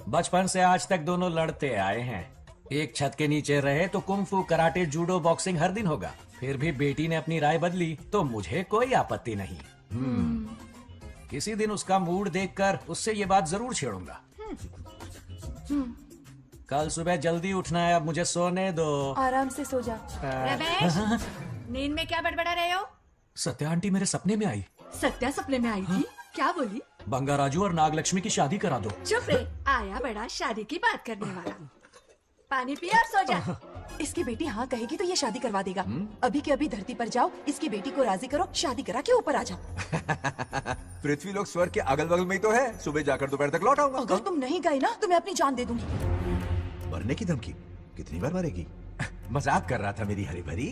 बचपन से आज तक दोनों लड़ते आए हैं। एक छत के नीचे रहे तो कुंफू, कराटे, जूडो, बॉक्सिंग हर दिन होगा। फिर भी बेटी ने अपनी राय बदली तो मुझे कोई आपत्ति नहीं। किसी दिन उसका मूड देखकर उससे ये बात जरूर छेड़ूंगा। कल सुबह जल्दी उठना है, अब मुझे सोने दो। आराम से सो जा। रमेश, नींद में क्या बड़बड़ा रहे हो? सत्या आंटी मेरे सपने में आई। सत्या सपने में आई थी? क्या बोली? बंगा राजू और नागलक्ष्मी की शादी करा दो। चुप रे, आया बड़ा शादी की बात करने वाला। पानी पिया और सो जा। इसकी बेटी हाँ कहेगी तो ये शादी करवा देगा। अभी के अभी धरती पर जाओ, इसकी बेटी को राजी करो, शादी करा के ऊपर आ जाओ। पृथ्वी लोग स्वर्ग के अगल बगल में ही तो है। सुबह जाकर दोपहर तक लौट आऊंगा। अगर तुम नहीं गए ना तो मैं अपनी जान दे दूंगी। मरने की धमकी? कितनी बार मरेगी? मजाक कर रहा था मेरी हरी भरी।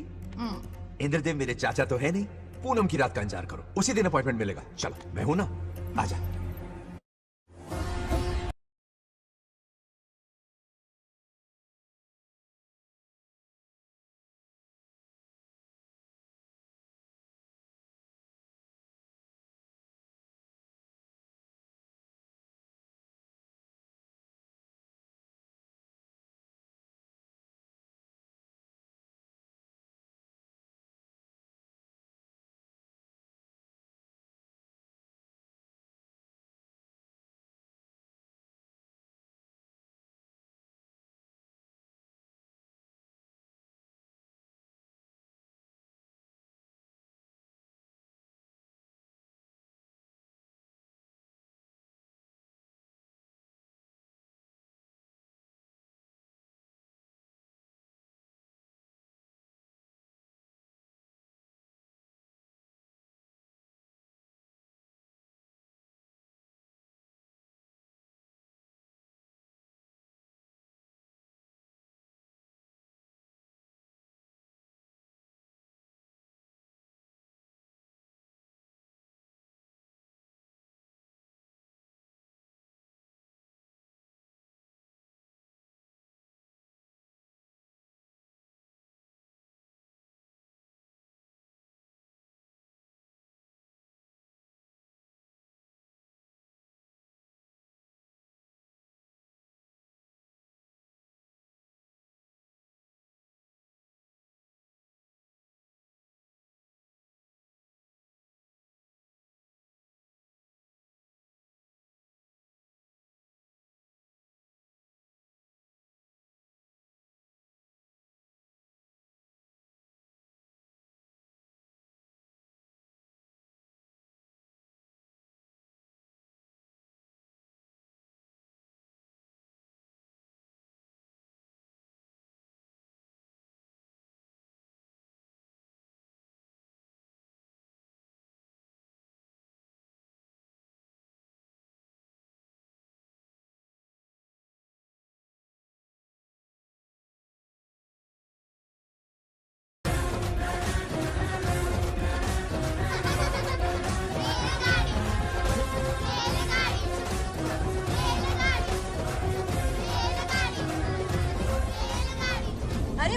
इंद्रदेव मेरे चाचा तो है नहीं। पूनम की रात का इंतजार करो, उसी दिन अपॉइंटमेंट मिलेगा। चलो मैं हूं ना, आजा।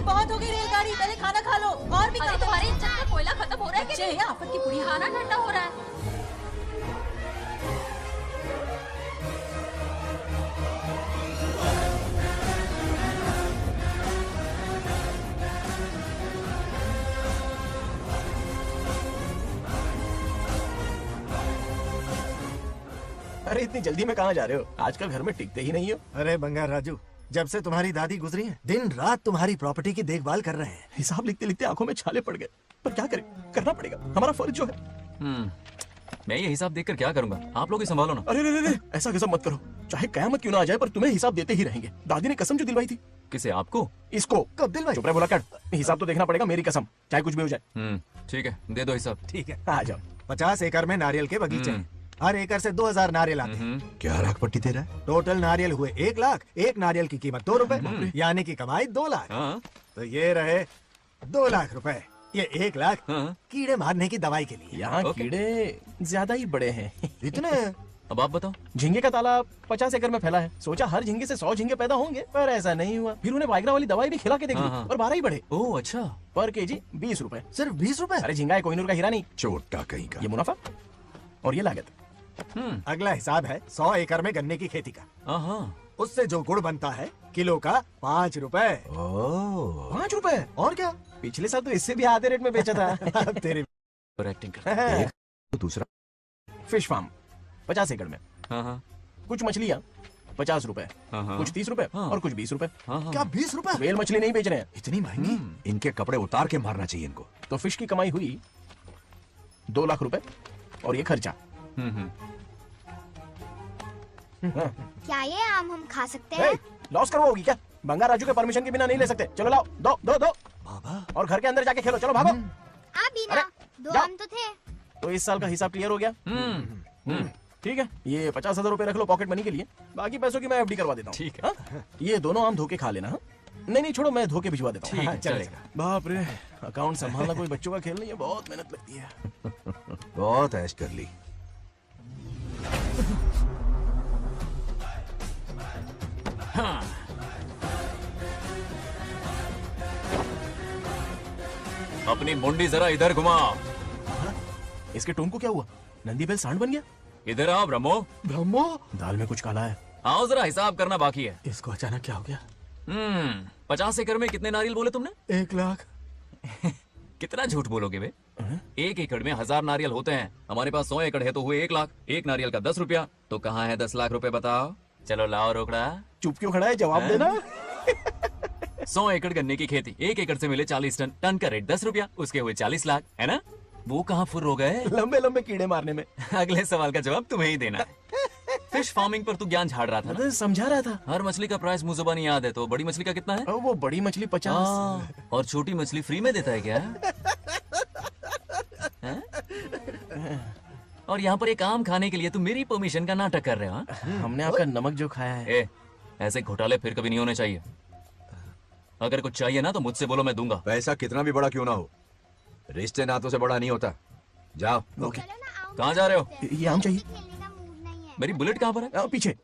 बहुत हो गई रेलगाड़ी, पहले खाना खा लो। और भी अरे तुम्हारे इंजन में कोयला खत्म हो रहा है चाहिए आफत की पूरी खाना ठंडा हो रहा है। अरे इतनी जल्दी में कहाँ जा रहे हो? आजकल घर में टिकते ही नहीं हो। अरे बंगार राजू, जब से तुम्हारी दादी गुजरी है दिन रात तुम्हारी प्रॉपर्टी की देखभाल कर रहे हैं। हिसाब लिखते लिखते आंखों में छाले पड़ गए, पर क्या करें, करना पड़ेगा, हमारा फर्ज जो है। मैं ये हिसाब देखकर क्या करूंगा? आप लोग ही संभालो ना। अरे रे, ऐसा गजब मत करो, चाहे कयामत क्यों ना आ जाए पर तुम्हें हिसाब देते ही रहेंगे। दादी ने कसम जो दिलवाई थी। किसे? आपको? इसको कब दिलवाई? चुप रहे, बोला कर। हिसाब तो देखना पड़ेगा, मेरी कसम, चाहे कुछ भी हो जाए। ठीक है, दे दो हिसाब। ठीक है, आ जाओ। 50 एकड़ में नारियल के बगीचे हैं। हर एकड़ से 2000 नारियल आते हैं। क्या लाख पट्टी दे रहा है? टोटल नारियल हुए 1 लाख। एक नारियल की कीमत 2 रुपए, यानी कि कमाई 2 लाख। तो ये रहे 2 लाख रुपए। ये 1 लाख कीड़े मारने की दवाई के लिए। यहाँ कीड़े ज्यादा ही बड़े हैं। इतने? अब आप बताओ। झींगे का तालाब 50 एकड़ में फैला है। सोचा हर झींगे से 100 झींगे पैदा होंगे, पर ऐसा नहीं हुआ। फिर उन्हें वाइग्रा वाली दवाई भी खिला के देखी और 12 ही बढ़े। ओह अच्छा। पर केजी 20 रुपए। सिर्फ 20 रुपए? अरे झींगा है, कोहिनूर का हीरा नहीं। छोटा कहीं का। ये मुनाफा और ये लागत। अगला हिसाब है 100 एकड़ में गन्ने की खेती का। उससे जो गुड़ बनता है किलो का 5 रुपए। 5 रुपए? और क्या, पिछले साल तो इससे भी आधे रेट में बेचा था। तेरी एक्टिंग कर। दूसरा फिश फार्म 50 एकड़ में। कुछ मछलियाँ 50 रुपए, कुछ 30 रुपए और कुछ 20 रुपए। क्या 20 रुपए? वेल मछली नहीं बेच रहे हैं। इतनी महंगी? इनके कपड़े उतार के मारना चाहिए इनको। तो फिश की कमाई हुई 2 लाख रुपए और ये खर्चा। क्या ये आम हम खा सकते हैं? लॉस करवाओगी क्या? बंगार राजू के परमिशन के बिना नहीं ले सकते। चलो लाओ, दो दो दो। बाबा। और घर के अंदर जाके खेलो, चलो भागो। आप भी ना, 2 आम तो थे। तो इस साल का हिसाब क्लियर हो गया? ठीक है, ये 50,000 रुपए रख लो पॉकेट मनी के लिए, बाकी पैसों की मैं एफडी करवा देता हूँ। ठीक है। ये दोनों आम धोके खा लेना। नहीं छोड़ो, मैं धोके भिजवा देता हूँ। ठीक है, चलेगा। बाप रे, अकाउंट संभालना कोई बच्चों का खेल नहीं है, बहुत मेहनत लगती है। बहुत ऐश कर ली। अपनी मुंडी जरा इधर घुमा। इसके टोन को क्या हुआ? नंदी बैल सांड बन गया? इधर आओ ब्रह्मो। ब्रह्मो? दाल में कुछ काला है। आओ जरा, हिसाब करना बाकी है। इसको अचानक क्या हो गया? 50 एकड़ में कितने नारियल बोले तुमने? 1 लाख। कितना झूठ बोलोगे बे? 1 एकड़ में 1000 नारियल होते हैं। हमारे पास 100 एकड़ है तो हुए 1 लाख। एक नारियल का 10 रुपया, तो कहाँ है 10 लाख रुपए बताओ? चलो लाओ रोकड़ा। चुप क्यों खड़ा है, जवाब देना। 100 एकड़ गन्ने की खेती, 1 एकड़ से मिले 40 टन, टन का रेट 10 रुपया, उसके हुए 40 लाख, है ना? वो कहाँ फुर हो गए? लंबे लंबे कीड़े मारने में। अगले सवाल का जवाब तुम्हें ही देना है। फिश फार्मिंग पर तू ज्ञान झाड़ रहा था ना? समझा रहा था। हर मछली का प्राइस मुझे नहीं याद है, तो बड़ी मछली का कितना है? वो बड़ी मछली 50 और छोटी मछली फ्री में देता है क्या? और यहाँ पर एक आम खाने के लिए तुम मेरी परमिशन का नाटक कर रहे हो? हमने आपका नमक जो खाया है। ऐसे घोटाले फिर कभी नहीं होने चाहिए। अगर कुछ चाहिए ना तो मुझसे बोलो, मैं दूंगा। पैसा कितना भी बड़ा क्यों ना हो, रिश्ते नातों से बड़ा नहीं होता। जाओ। ओके। कहाँ जा रहे हो? ये आम चाहिए। मेरी बुलेट कहाँ पर है? पीछे।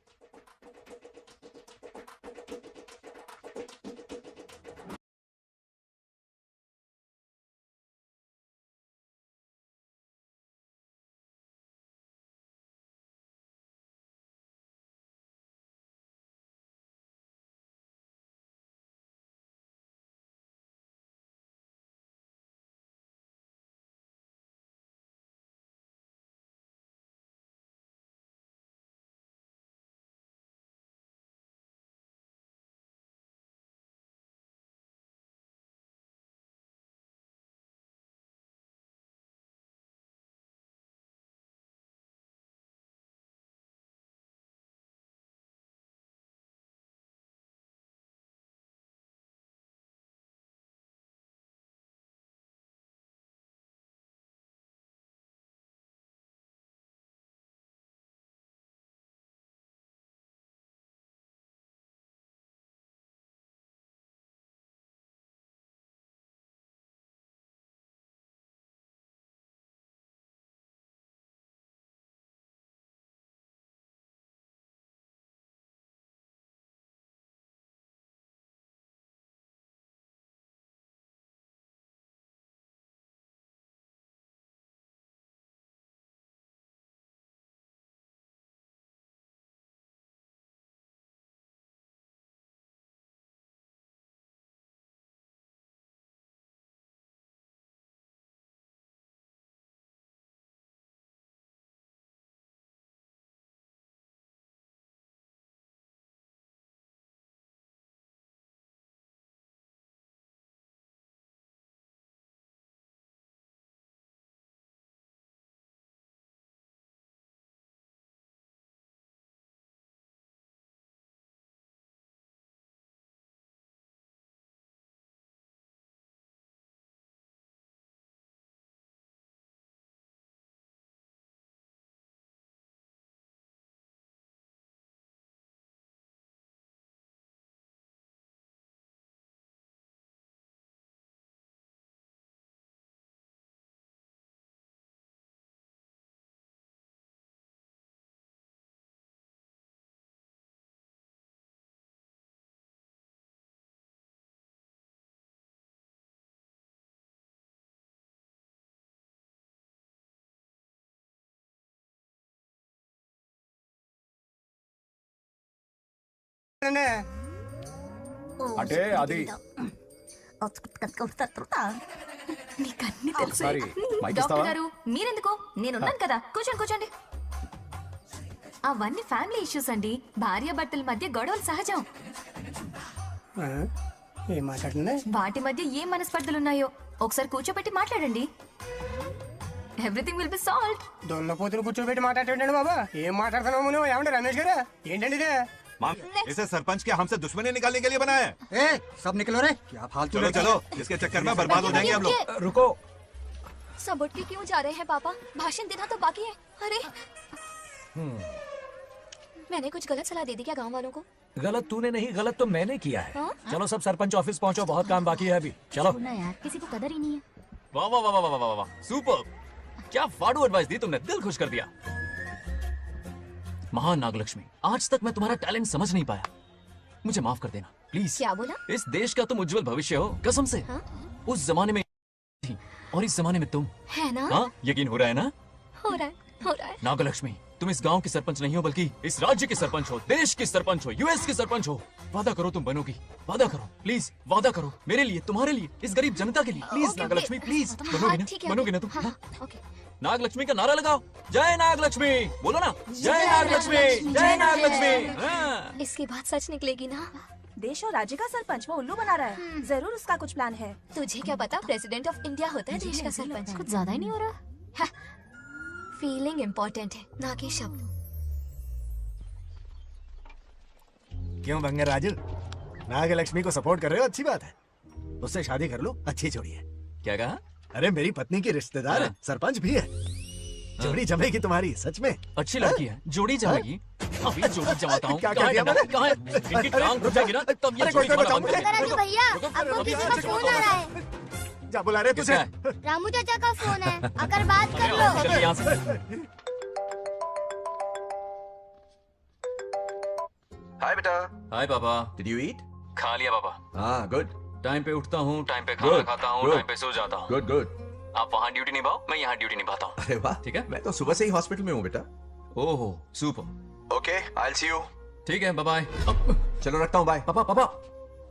అటే అది నీకన్నీ తెలుసు సారీ మైక్ డాక్టర్ ఇస్తావా గారు మీరెందుకు నేనున్నాను కదా కూర్చోండి కూర్చోండి అవన్నీ ఫ్యామిలీ ఇష్యూస్ అండి భార్య భర్తల మధ్య గొడవలు సహజం ఏం మాట్లాడుతుంది వాటి మధ్య ఏం మనస్పర్ధలున్నాయో ఒకసారి కూర్చోబెట్టి మాట్లాడండి ఎవ్రీథింగ్ విల్ బి సాల్వ్డ్ దొన్నపోతులు కూర్చోబెట్టి మాట్లాడేటండి బాబా ఏం మాట్లాడుతున్నావు నువ్వు ఏమంటే రమేష్ గారు ఏంటండి ఇదే इसे सरपंच के हमसे दुश्मनी निकालने के लिए बनाया है। सब निकलो रे क्या फालतू चलो चलो इसके चक्कर में बर्बाद हो जाएंगे हम लोग। रुको सब उठ के क्यों जा रहे हैं पापा भाषण देना तो बाकी है अरे मैंने कुछ गलत सलाह दे दी क्या गांव वालों को गलत तूने नहीं गलत तो मैंने किया है हाँ? चलो सब सरपंच ऑफिस पहुंचो बहुत काम बाकी है अभी चलो यार किसी को कदर ही नहीं है वाह वाह वाह वाह वाह वाह सुपर क्या फाड़ू एडवाइस दी तुमने दिल खुश कर दिया महान नागलक्ष्मी आज तक मैं तुम्हारा टैलेंट समझ नहीं पाया मुझे माफ कर देना प्लीज क्या बोला इस देश का तुम उज्जवल भविष्य हो कसम से हाँ? उस जमाने में थी और इस जमाने में तुम है ना हाँ यकीन हो रहा है ना हो रहा है नागलक्ष्मी तुम इस गांव की सरपंच नहीं हो बल्कि इस राज्य की सरपंच हो देश की सरपंच हो यूएस की सरपंच हो वादा करो तुम बनोगी वादा करो प्लीज वादा करो मेरे लिए तुम्हारे लिए इस गरीब जनता के लिए please okay, Nagalakshmi okay. Please हाँ, बनोगी ना ठीक है, बनोगी ना ओके, तुम हाँ, हाँ? ओके नागलक्ष्मी का नारा लगाओ जय नागलक्ष्मी बोलो ना जय नागलक्ष्मी जय नागलक्ष्मी हाँ। इसकी बात सच निकलेगी ना देश और राज्य का सरपंच वो उल्लू बना रहा है जरूर उसका कुछ प्लान है तुझे क्या पता प्रेसिडेंट ऑफ इंडिया होता है देश का सरपंच कुछ ज्यादा ही नहीं हो रहा फीलिंग इम्पोर्टेंट है ना कि शब्द क्यों बंगर राजू नागलक्ष्मी को सपोर्ट कर रहे हो अच्छी बात है उससे शादी कर लो अच्छी जोड़ी है क्या कहा अरे मेरी पत्नी की रिश्तेदार है सरपंच भी है जोड़ी जमेगी तुम्हारी सच में अच्छी लड़की है जोड़ी जमेगी अभी जोड़ी जमाता हूँ क्या कहाँ है किया डंडा? कहाँ है इनकी टांग घुस जाएगी ना तब ये जोड़ी तुम्हारा बंद कर देंगे। भैया आपको किसी का फोन आ रहा है जा बुला रहे तुझे रामू चाचा का फोन है अगर बात कर लो चल यहाँ से हाय बेटा हाय पापा डिड यू ईट खा लिया पापा हाँ गुड टाइम पे उठता हूँ टाइम पे खाना खाता हूँ टाइम पे सो जाता हूँ गुड गुड आप वहाँ ड्यूटी निभाओ मैं यहाँ ड्यूटी निभाता हूँ अरे वाह ठीक है मैं तो सुबह से ही हॉस्पिटल में हूँ बेटा ओहो super okay I will see you ठीक है बाय बाय चलो रखता हूँ बाय पापा पापा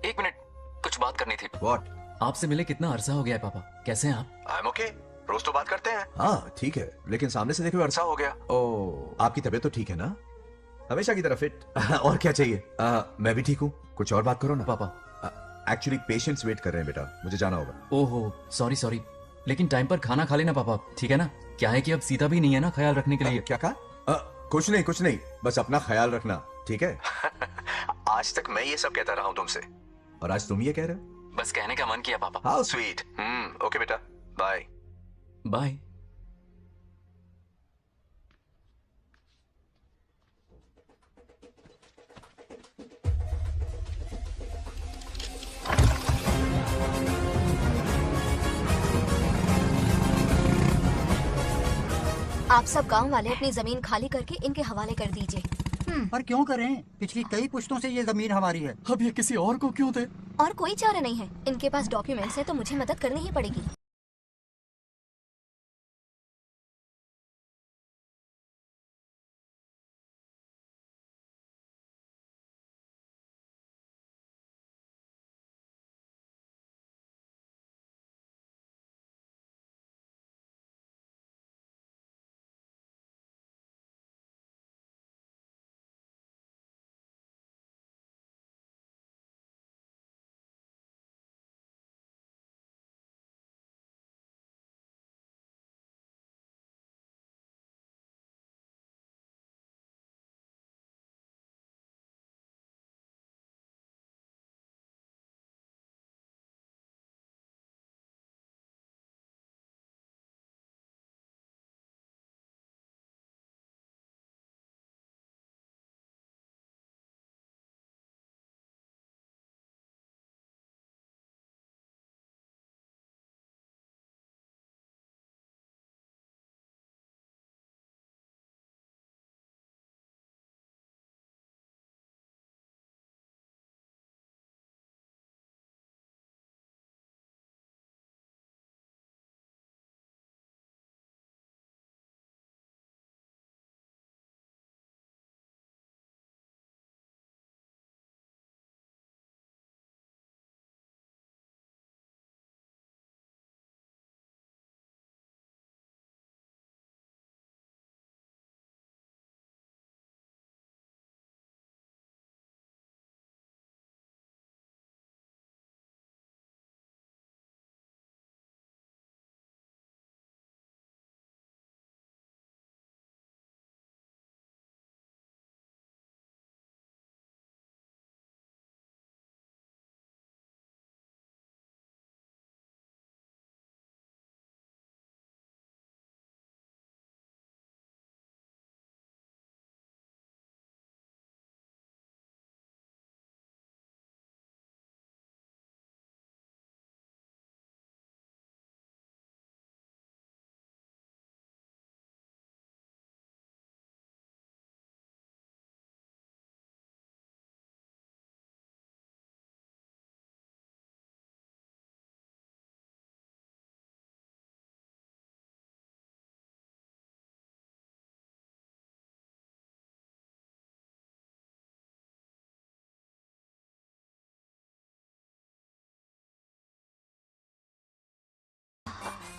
एक मिनट कुछ बात करनी थी व्हाट आपसे मिले कितना अरसा हो गया है पापा कैसे हैं आप आई एम ओके रोज तो बात करते हैं हाँ ठीक है लेकिन सामने से देखे हुए अरसा हो गया ओ आपकी तबीयत तो ठीक है ना हमेशा की तरह फिट और क्या चाहिए मैं भी ठीक हूँ कुछ और बात करो ना पापा एक्चुअली पेशेंट्स वेट कर रहे हैं बेटा मुझे जाना होगा ओहो सॉरी सॉरी लेकिन टाइम पर खाना खा लेना पापा ठीक है ना क्या है कि अब सीता भी नहीं है ना ख्याल रखने के लिए क्या कहा कुछ नहीं बस अपना ख्याल रखना ठीक है आज तक मैं ये सब कहता रहा हूँ तुमसे और आज तुम ये कह रहे हो बस कहने का मन किया पापा हाउ स्वीट ओके बेटा बाय बाय आप सब गांव वाले अपनी जमीन खाली करके इनके हवाले कर दीजिए पर क्यों करें पिछली कई पुश्तों से ये जमीन हमारी है अब ये किसी और को क्यों दे और कोई चारा नहीं है इनके पास डॉक्यूमेंट्स है तो मुझे मदद करनी ही पड़ेगी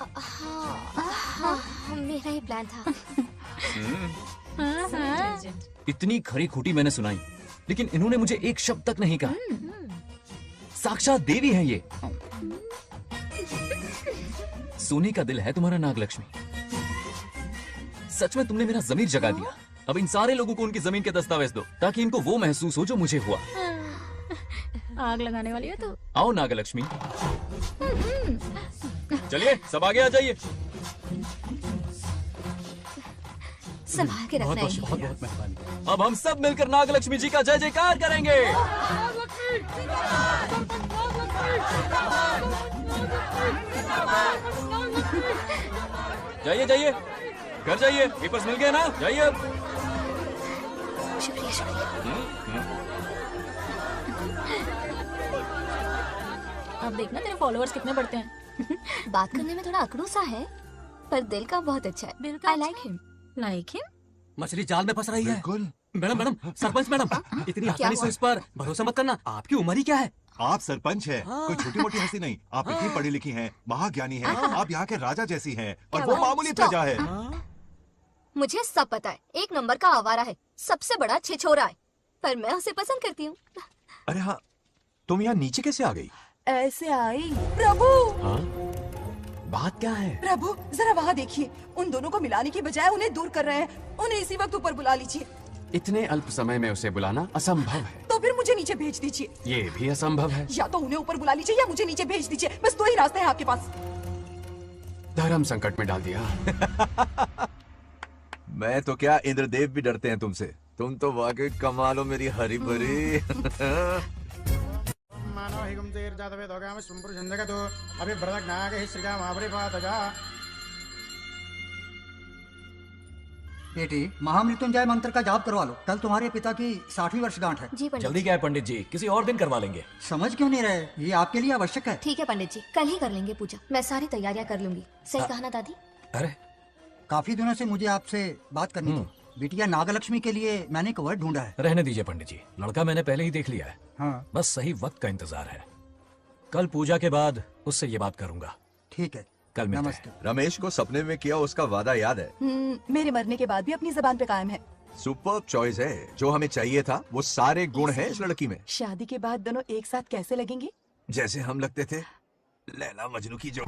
हाँ, मेरा ही प्लान था। इतनी खरी खोटी मैंने सुनाई, लेकिन इन्होंने मुझे एक शब्द तक नहीं कहा। साक्षात देवी है ये। सोने का दिल है तुम्हारा नागलक्ष्मी। सच में तुमने मेरा जमीर जगा दिया। अब इन सारे लोगों को उनकी जमीन के दस्तावेज दो, ताकि इनको वो महसूस हो जो मुझे हुआ। आग लगाने वाली है तो। आओ नागलक्ष्मी, चलिए सब आगे आ जाइए। संभाल के रखना है। बहुत मेहरबानी। अब हम सब मिलकर नागलक्ष्मी जी का जय जयकार करेंगे। जाइए जाइए, घर जाइए। पेपर्स मिल गए ना? जाइए अब। शुक्रिया शुक्रिया। अब देखना तेरे फॉलोअर्स कितने बढ़ते हैं। बात करने में थोड़ा अकड़ू सा है, पर दिल का बहुत अच्छा है। I like him. Like him? मछली जाल में फंस रही है। मैडम मैडम, सरपंच मैडम, इतनी आसानी से इस पर भरोसा मत करना। आपकी उम्र ही क्या है? आप सरपंच हैं, कोई छोटी मोटी हस्ती नहीं। आप इतनी पढ़ी लिखी हैं, महाज्ञानी हैं, आप यहाँ के राजा जैसी हैं, और वो मामूली प्रजा है। मुझे सब पता है, एक नंबर का आवारा है, सबसे बड़ा छिछोरा है, पर मैं उसे पसंद करती हूँ। अरे हाँ, तुम यहाँ नीचे कैसे आ गई? ऐसे आई। प्रभु, बात क्या है? प्रभु जरा वहाँ देखिए, उन दोनों को मिलाने की बजाय उन्हें दूर कर रहे हैं। उन्हें इसी वक्त ऊपर बुला लीजिए। इतने अल्प समय में उसे बुलाना असंभव है। तो फिर मुझे नीचे भेज दीजिए। ये भी असंभव है। या तो उन्हें ऊपर बुला लीजिए या मुझे नीचे भेज दीजिए। बस दो ही रास्ते हैं आपके पास। धर्म संकट में डाल दिया। मैं तो क्या, इंद्रदेव भी डरते हैं तुमसे। तुम तो वाकई कमाल हो मेरी हरी भरी। मानव हिगम तेर जातवे दोगा में सुंपुर जंदगा तो अभी ब्रदक नाग ही श्रीगा महाबरी पात जा। बेटी, महामृत्युंजय मंत्र का जाप करवा लो। कल तुम्हारे पिता की 60वीं वर्षगांठ है। जी पंडित। जल्दी क्या है पंडित जी, किसी और दिन करवा लेंगे। समझ क्यों नहीं रहे? ये आपके लिए आवश्यक है। ठीक है पंडित जी, कल ही कर लेंगे पूजा। मैं सारी तैयारियां कर लूंगी। सही कहा ना दादी? अरे काफी दिनों से मुझे आपसे बात करनी थी। बिटिया नागलक्ष्मी के लिए मैंने एक वर्ड ढूंढा है। रहने दीजिए पंडित जी, लड़का मैंने पहले ही देख लिया है। हाँ। बस सही वक्त का इंतजार है। कल पूजा के बाद उससे ये बात करूंगा। ठीक है, कल मिलते हैं। रमेश को सपने में किया उसका वादा याद है? मेरे मरने के बाद भी अपनी जबान पे कायम है। सुपर्ब चॉइस है। जो हमें चाहिए था वो सारे गुण हैं इस लड़की में। शादी के बाद दोनों एक साथ कैसे लगेंगे? जैसे हम लगते थे लैला मजनू की जो।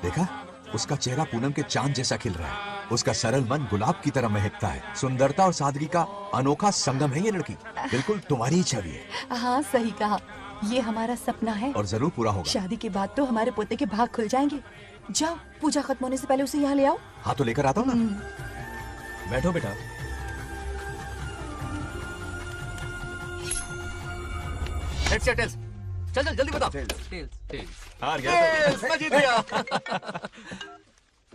देखा, उसका चेहरा पूनम के चांद जैसा खिल रहा है। उसका सरल मन गुलाब की तरह महकता है। सुंदरता और सादगी का अनोखा संगम है ये लड़की। बिल्कुल तुम्हारी ही छवि है। हाँ सही कहा, ये हमारा सपना है और जरूर पूरा होगा। शादी के बाद तो हमारे पोते के भाग खुल जाएंगे। जाओ, पूजा खत्म होने से पहले उसे यहाँ ले आओ। हाँ तो लेकर आता हूँ ना। बैठो बेटा। हेड्स या टेल्स? चल चल जल्दी बता। टेल्स। हार गया। मैं जीत गया।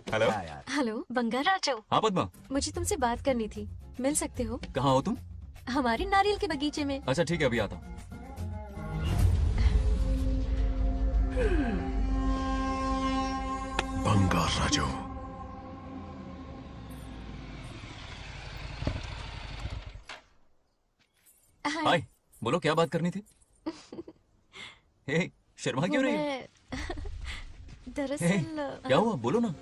हेलो। हेलो बंगाराजो। हाँ पद्मा। मुझे तुमसे बात करनी थी, मिल सकते हो? कहाँ हो तुम? हमारे नारियल के बगीचे में। अच्छा ठीक है, अभी आता हूँ। बंगाराजो। हाय, बोलो क्या बात करनी थी? हे, शर्मा क्यों रही है? दरअसल क्या हुआ, बोलो ना।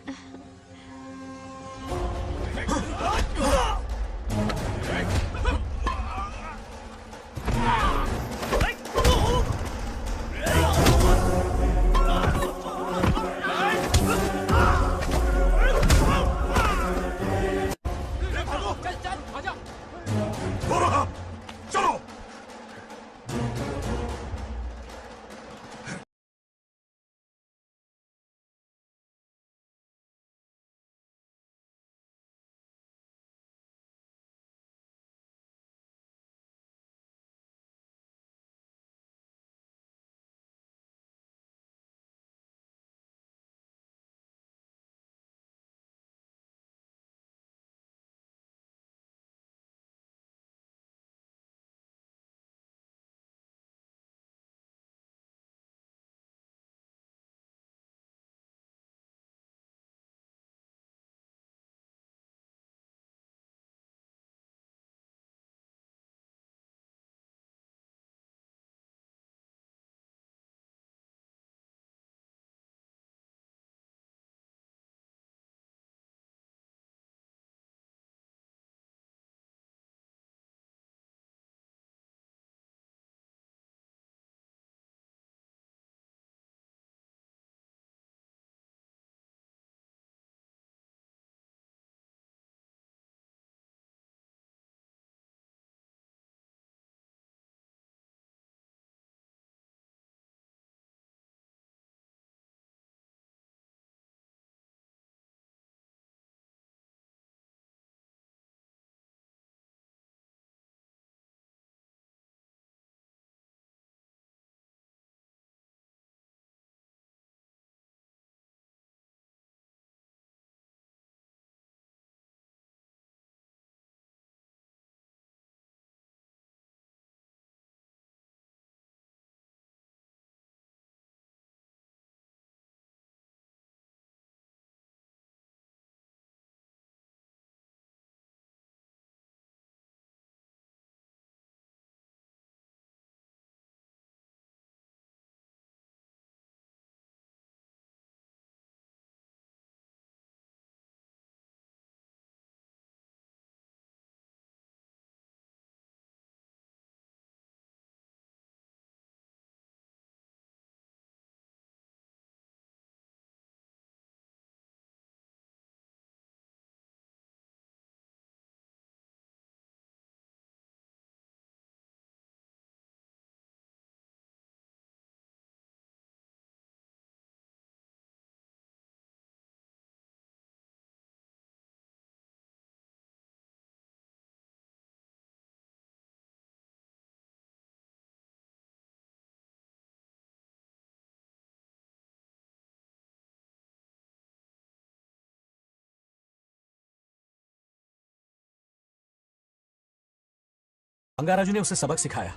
बंगाराजू ने उसे सबक सिखाया।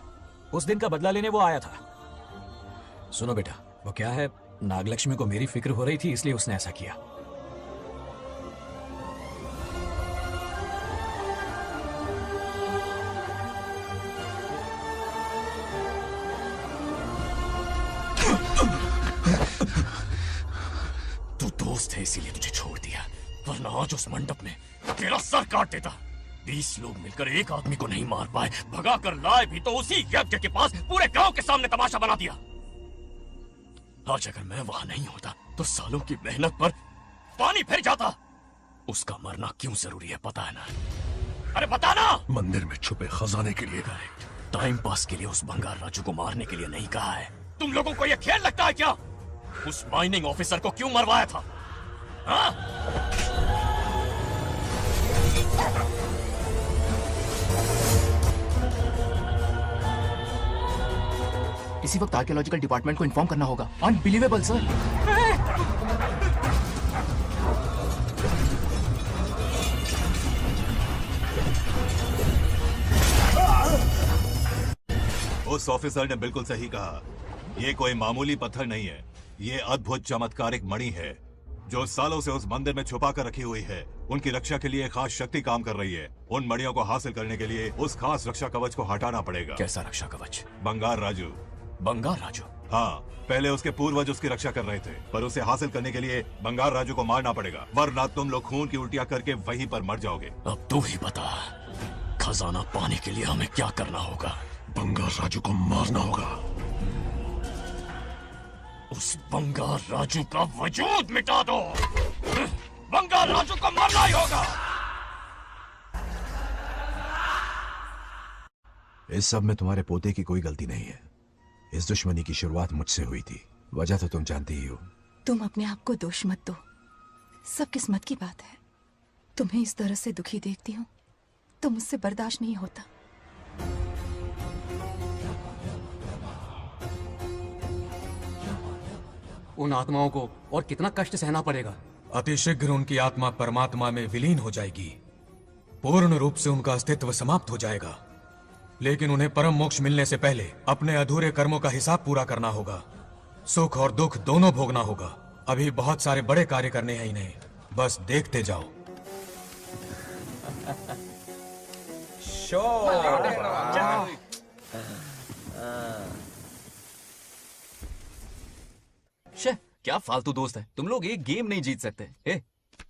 उस दिन का बदला लेने वो आया था। सुनो बेटा, वो क्या है, नागलक्ष्मी को मेरी फिक्र हो रही थी इसलिए उसने ऐसा किया। तू दोस्त है इसीलिए तुझे छोड़ दिया, वरना आज उस मंडप में तेरा सर काट देता। 20 लोग मिलकर एक आदमी को नहीं मार पाए, भगा कर लाए भी तो उसी यज्ञ के पास पूरे गांव के सामने तमाशा बना दिया। आज अगर मैं वहां नहीं होता तो सालों की मेहनत पर पानी फिर जाता। उसका मरना क्यों जरूरी है पता है ना? अरे बता ना। मंदिर में छुपे खजाने के लिए। टाइम पास के लिए उस बंगार राजू को मारने के लिए नहीं कहा है। तुम लोगों को यह खेल लगता है क्या? उस माइनिंग ऑफिसर को क्यों मरवाया था? हाँ? इसी वक्त आर्कियोलॉजिकल डिपार्टमेंट को इन्फॉर्म करना होगा। Unbelievable sir. उस ऑफिसर ने बिल्कुल सही कहा। ये कोई मामूली पत्थर नहीं है, ये अद्भुत चमत्कारिक मणि है जो सालों से उस मंदिर में छुपा कर रखी हुई है। उनकी रक्षा के लिए एक खास शक्ति काम कर रही है। उन मणियों को हासिल करने के लिए उस खास रक्षा कवच को हटाना पड़ेगा। कैसा रक्षा कवच? बंगार राजू। बंगार राजू? हाँ, पहले उसके पूर्वज उसकी रक्षा कर रहे थे, पर उसे हासिल करने के लिए बंगार राजू को मारना पड़ेगा, वरना तुम लोग खून की उल्टियां करके वहीं पर मर जाओगे। अब तू ही बता, खजाना पाने के लिए हमें क्या करना होगा? बंगार राजू को मारना होगा। उस बंगार राजू का वजूद मिटा दो। बंगार राजू को मरना ही होगा। इस सब में तुम्हारे पोते की कोई गलती नहीं है। इस दुश्मनी की शुरुआत मुझसे हुई थी, वजह तो तुम जानती ही हो। तुम अपने आप को दोष मत दो, सब किस्मत की बात है। तुम्हें इस तरह से दुखी देखती हूँ तो मुझसे बर्दाश्त नहीं होता। उन आत्माओं को और कितना कष्ट सहना पड़ेगा। अतिशीघ्र उनकी आत्मा परमात्मा में विलीन हो जाएगी, पूर्ण रूप से उनका अस्तित्व समाप्त हो जाएगा। लेकिन उन्हें परम मोक्ष मिलने से पहले अपने अधूरे कर्मों का हिसाब पूरा करना होगा। सुख और दुख दोनों भोगना होगा। अभी बहुत सारे बड़े कार्य करने हैं इन्हें, बस देखते जाओ। क्या फालतू दोस्त है तुम लोग, एक गेम नहीं जीत सकते।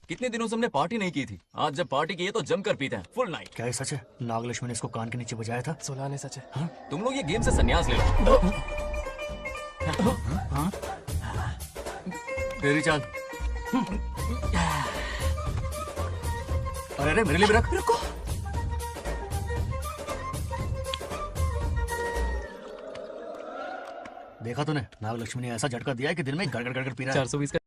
कितने दिनों से हमने पार्टी नहीं की थी, आज जब पार्टी की है तो जमकर पीते हैं, फुल नाइट। क्या ये सच है? नागलक्ष्मी ने इसको कान के नीचे बजाया था। सुलाने सच है। हाँ? तुम लोग ये गेम से संन्यास ले लो। हाँ? तेरी चाल। अरे मेरे लिए भी रख। रुको, देखा तूने, नागलक्ष्मी ने ऐसा झटका दिया है कि दिन में गड़गड़ गड़गड़ पी रहा है। 420 का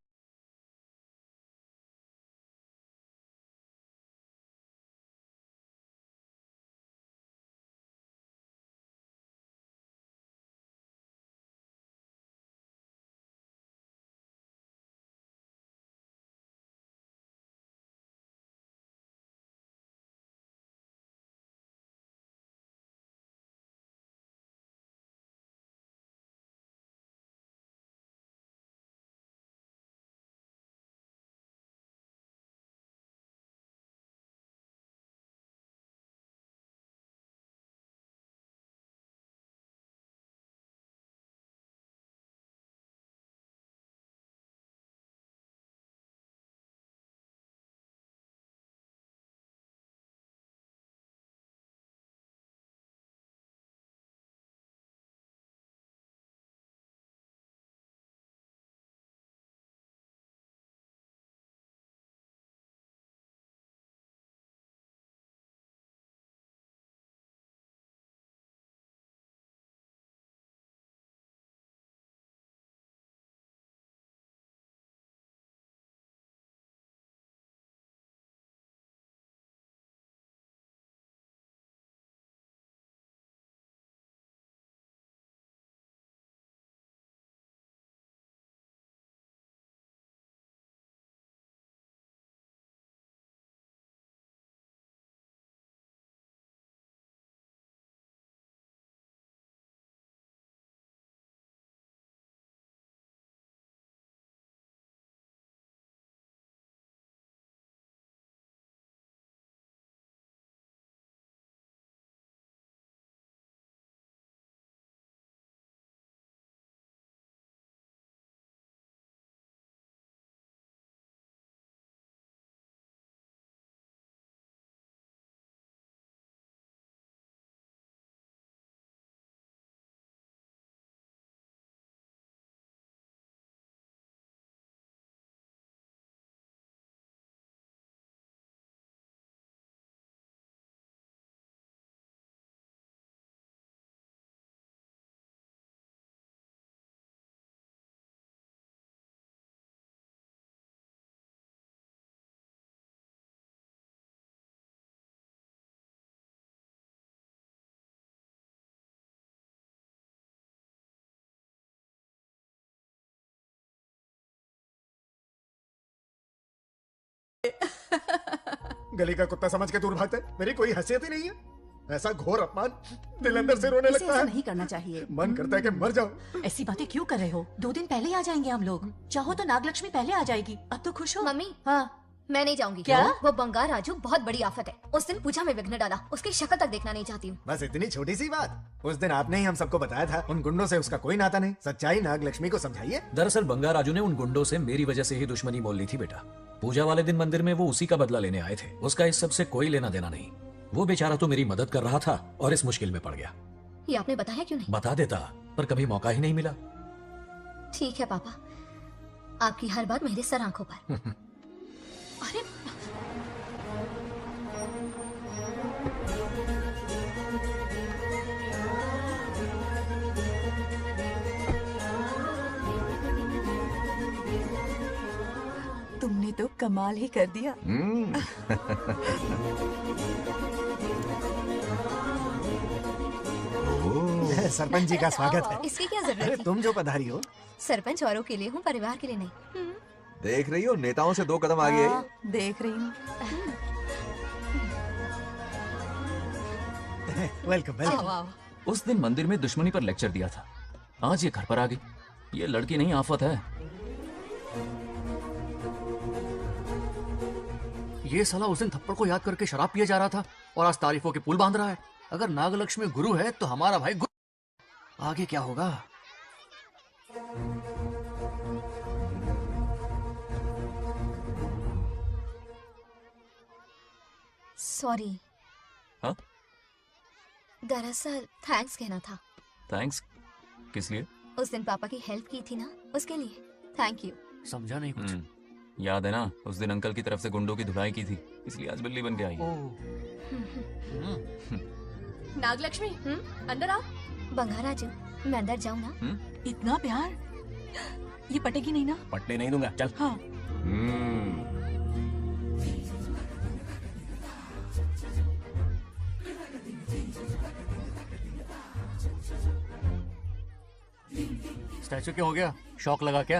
गली का कुत्ता समझ के दूर भागते, मेरी कोई हैसियत ही नहीं है। ऐसा घोर अपमान, दिल अंदर से रोने इसे लगता ऐसा है। नहीं करना चाहिए। मन करता है कि मर जाओ। ऐसी बातें क्यों कर रहे हो? 2 दिन पहले आ जाएंगे हम लोग। चाहो तो नागलक्ष्मी पहले आ जाएगी। अब तो खुश हो। मम्मी, हाँ मैं नहीं जाऊंगी। क्या? वो बंगार राजू बहुत बड़ी आफत है। उस दिन पूजा में विघ्न डाला, उसकी शक्ल तक देखना नहीं चाहती हूँ। बस इतनी छोटी सी बात। उस दिन आपने ही हम सबको बताया था, उन गुंडों से उसका कोई नाता नहीं। सच्चाई नागलक्ष्मी को समझाइए। दरअसल बंगार राजू ने उन गुंडों से मेरी वजह से ही दुश्मनी मोल ली थी बेटा। पूजा वाले दिन मंदिर में वो उसी का बदला लेने आए थे। उसका इस सब से कोई लेना देना नहीं। वो बेचारा तो मेरी मदद कर रहा था और इस मुश्किल में पड़ गया। ये आपने बताया क्यों नहीं? बता देता, पर कभी मौका ही नहीं मिला। ठीक है पापा, आपकी हर बात मेरे सर आंखों पर। अरे तुमने तो कमाल ही कर दिया। सरपंच जी का स्वागत है। इसकी क्या जरूरत अरे थी? तुम जो पधारी हो। सरपंच औरों के लिए हूँ, परिवार के लिए नहीं। देख रही हो, नेताओं से 2 कदम आगे है। देख रही हूँ। Welcome welcome. उस दिन मंदिर में दुश्मनी पर लेक्चर दिया था, आज ये घर पर आ गई। ये लड़की नहीं, आफत है। ये साला उस दिन थप्पड़ को याद करके शराब पिए जा रहा था और आज तारीफों के पुल बांध रहा है। अगर नागलक्ष्मी गुरु है तो हमारा भाई गुरु। आगे क्या होगा? सॉरी। हाँ? दरअसल थैंक्स कहना था। थैंक्स किस लिए? उस दिन पापा की हेल्प की थी ना, उसके लिए थैंक यू। समझा नहीं कुछ। याद है ना, उस दिन अंकल की तरफ से गुंडों की धुलाई की थी, इसलिए आज बिल्ली बन के आई है। नागलक्ष्मी, अंदर आओ। बंगाराजू, मैं अंदर जाऊँ ना? इतना प्यार, ये पटेगी नहीं ना? पटने नहीं दूंगा, चल। हाँ। स्टैचू क्यों हो गया? शौक लगा क्या?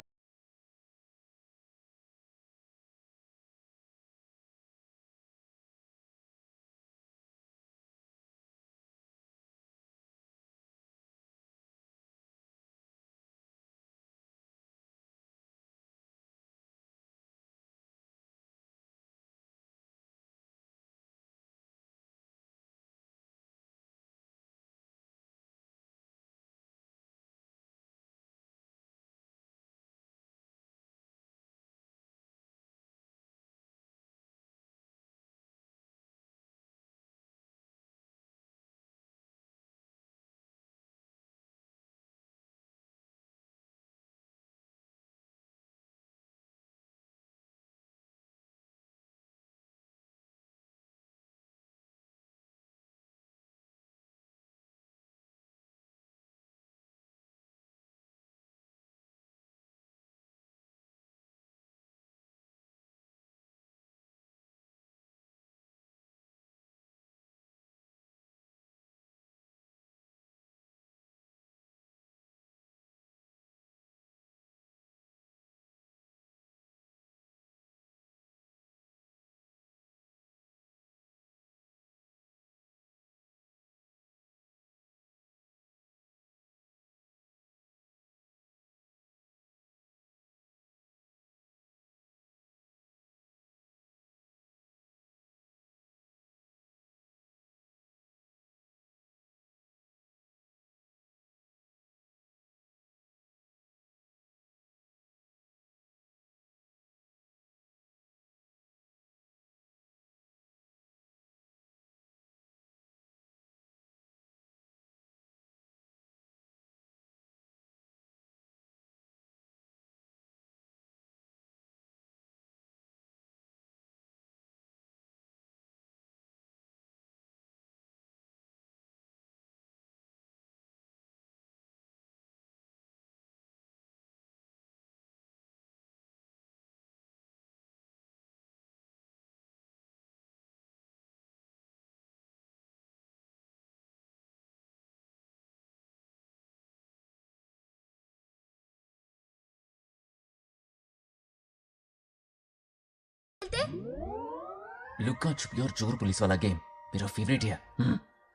लुक्का छुपी और चोर पुलिस वाला गेम मेरा फेवरेट है।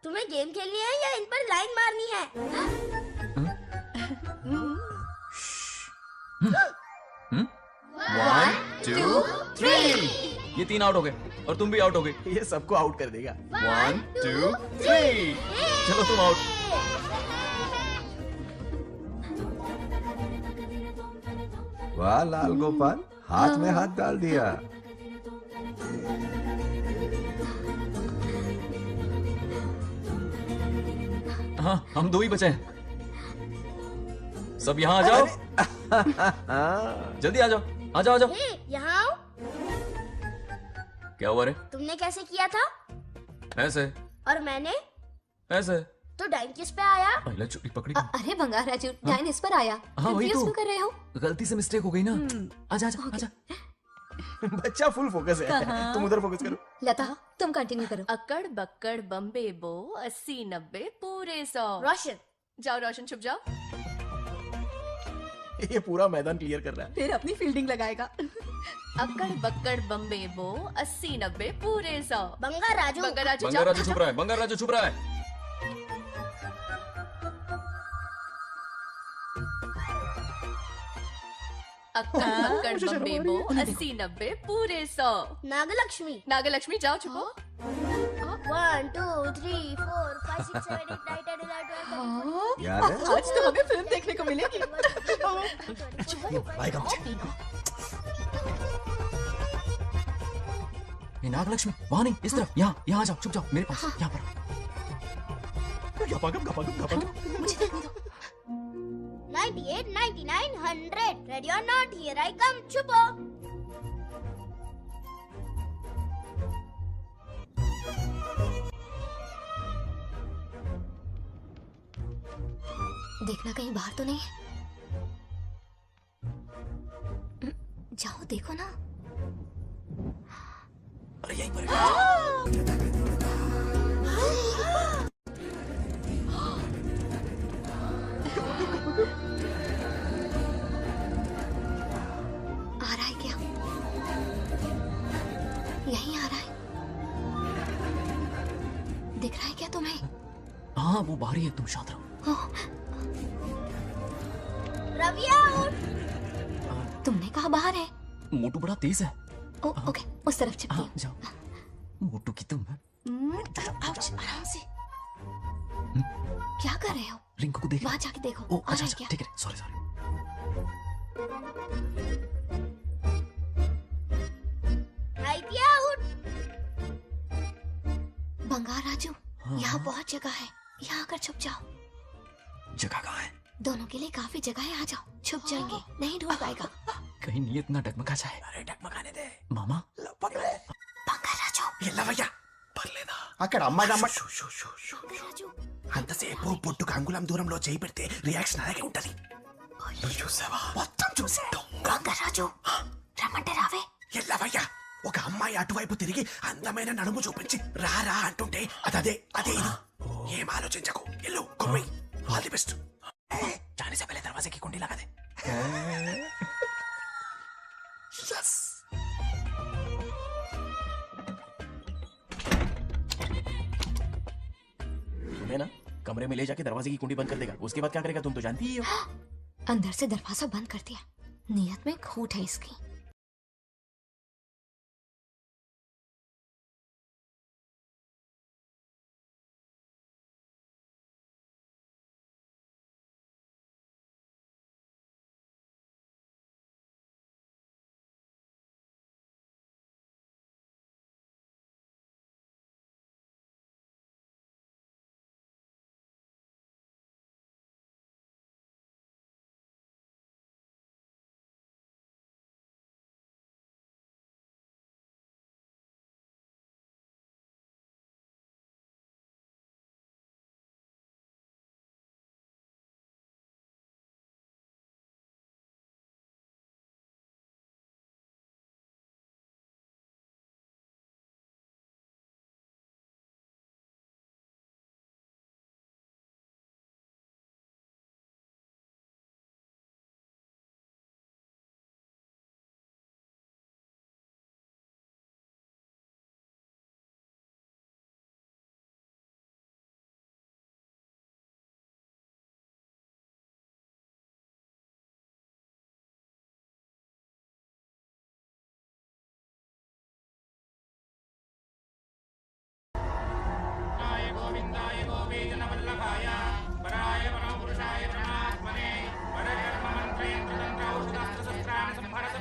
तुम्हें गेम खेलनी है या इन पर लाइन मारनी है? 1 2 3 ये 3 आउट हो गए और तुम भी आउट हो गए। ये सबको आउट कर देगा। 1 2 3 चलो तुम आउट। वाह लाल गोपाल, हाथ में हाथ डाल दिया। हाँ हम 2 ही बचे हैं। सब यहाँ आ जाओ। जल्दी आ जाओ, आ जाओ, आ जाओ। यहाँ आओ। क्या हुआ रे? तुमने कैसे किया था? ऐसे। और मैंने? ऐसे। तो डाइन किस पे आया? पहले चोरी पकड़ी। अरे बंगार राजू, डाइन इस पर आया। हाँ वही Confuse तो। क्यों कर रहे हो? गलती से मिस्टेक हो गई ना। आजा आजा आजा। बच्चा फुल फोकस है। कहाँ? तुम उधर फोकस करो। लता तुम कंटिन्यू करो। अकड़ बक्कड़ बम्बे बो 80 90 पूरे 100। रोशन जाओ रोशन छुप जाओ। ये पूरा मैदान क्लियर कर रहा है। फिर अपनी फील्डिंग लगाएगा। अकड़ बक्कड़ बम्बे बो 80 90 पूरे 100। बंगार राजू। बंगार राजू बंगार राजू छुप रहा है, बंगार राजू छुप रहा है। अक्कड़ बक्कड़ बम्बे बो 80 90 पूरे 100। नागलक्ष्मी। नागलक्ष्मी जाओ छुपो। 1 2 3 4 5 6 7 8 9 10 11 12 याद है? आज तो हमें फिल्म देखने को मिलेगी। आएगा मुझे। ये नागलक्ष्मी वहाँ नहीं, इस तरफ। यहाँ यहाँ आ जाओ, छुप जाओ मेरे पास। यहाँ पर। गपागप गपागप गपागप। मुझे देखने दो। 98 99 100 ready or not here I come छुपो। देखना कहीं बाहर तो नहीं है। जाओ देखो ना। अरे यहीं पर। आ रहा है क्या? यहीं आ रहा है। दिख रहा है क्या तुम्हें? हाँ वो बाहर ही है, तुम शांत रहो। रवि आउट। तुमने कहा बाहर है? मोटू बड़ा तेज है। ओके उस तरफ चिपकी। हाँ जाओ। मोटू की तुम। आउच, आराम से। क्या कर रहे हो? रिंकू को देख। वहाँ जाके देखो। ओ आ रहा अच्छा है अच्छा क्या? ठीक है, sorry sorry. Ninety out. Bangarraju, हाँ। यहाँ बहुत जगह है, यहाँ आकर छुप जाओ। जगह कहाँ है? दोनों के लिए काफी जगह है, आ जाओ। छुप जाएंगे, नहीं ढूंढ पाएगा। कहीं नीयत ना डगमगा जाए। अरे डगमगाने दे मामा। बंगार राजू, ये लवయ్య పర్లేదా? అక్కడ అమ్మాయి అంతసేపు పొట్టుకు అంగుళం దూరంలో చేయి పెడితే రియాక్షన్ అలాగే ఉంటది. నువ్వు చూసావా? మొత్తం చూసా. बंगार राजू, రమ్మంటే రావే. ఎల్లవయ్య ఒక అమ్మాయి అటువైపు తిరిగి అందమైన నడుము చూపించి రా రా అంటుంటే అదే అదే ఇది. ఏం ఆలోచించకు. ఎల్లు కొమ్మి. All the best. जाने से पहले दरवाजे की कुंडी लगा दे. यस. तुम्हें ना कमरे में ले जाके दरवाजे की कुंडी बंद कर देगा. उसके बाद क्या करेगा तुम तो जानती ही हो. अंदर से दरवाजा बंद कर दिया। नियत में खोट है इसकी।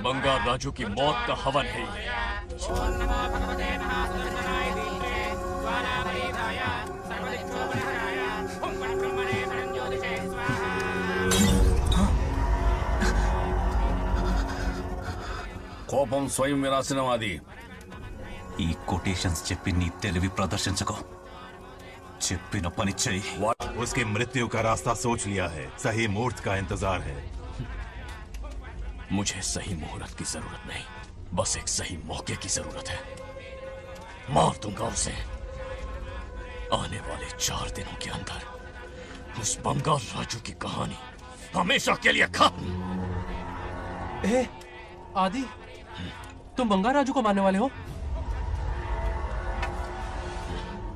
बंगार राजू की मौत का हवन है ये। కోపం స్వయం వినాశనం అది ఈ కొటేషన్స్ చెప్పి నీ తెలివి ప్రదర్శించకు చెప్పిన పని చెయ్యి उसकी मृत्यु का रास्ता सोच लिया है सही मुहूर्त का इंतजार है मुझे सही मुहूर्त की जरूरत नहीं, बस एक सही मौके की जरूरत है। मार दूंगा उसे आने वाले 4 दिनों के अंदर। उस बंगाल राजू की कहानी हमेशा के लिए खत्म। आदि, तुम बंगाल राजू को मारने वाले हो?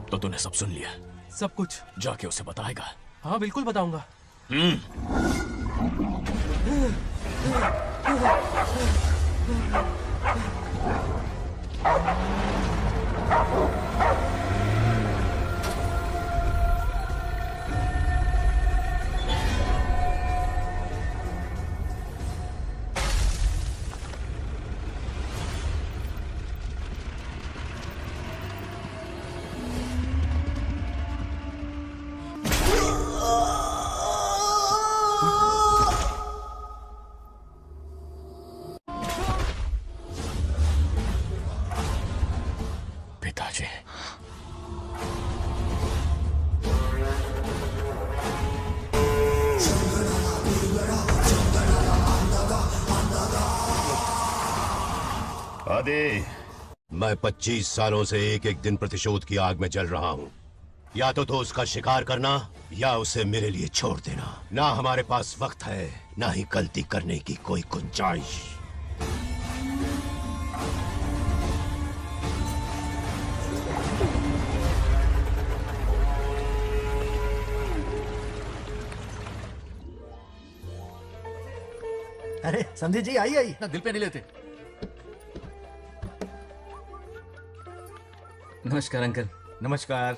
तो तूने सब सुन लिया? सब कुछ जाके उसे बताएगा? हाँ बिल्कुल बताऊंगा। पिताजी, आदि, मैं 25 सालों से एक एक दिन प्रतिशोध की आग में जल रहा हूँ। या तो उसका शिकार करना या उसे मेरे लिए छोड़ देना। ना हमारे पास वक्त है, ना ही गलती करने की कोई गुंजाइश। अरे समझे जी, आई आई ना दिल पे नहीं लेते। नमस्कार अंकल। नमस्कार।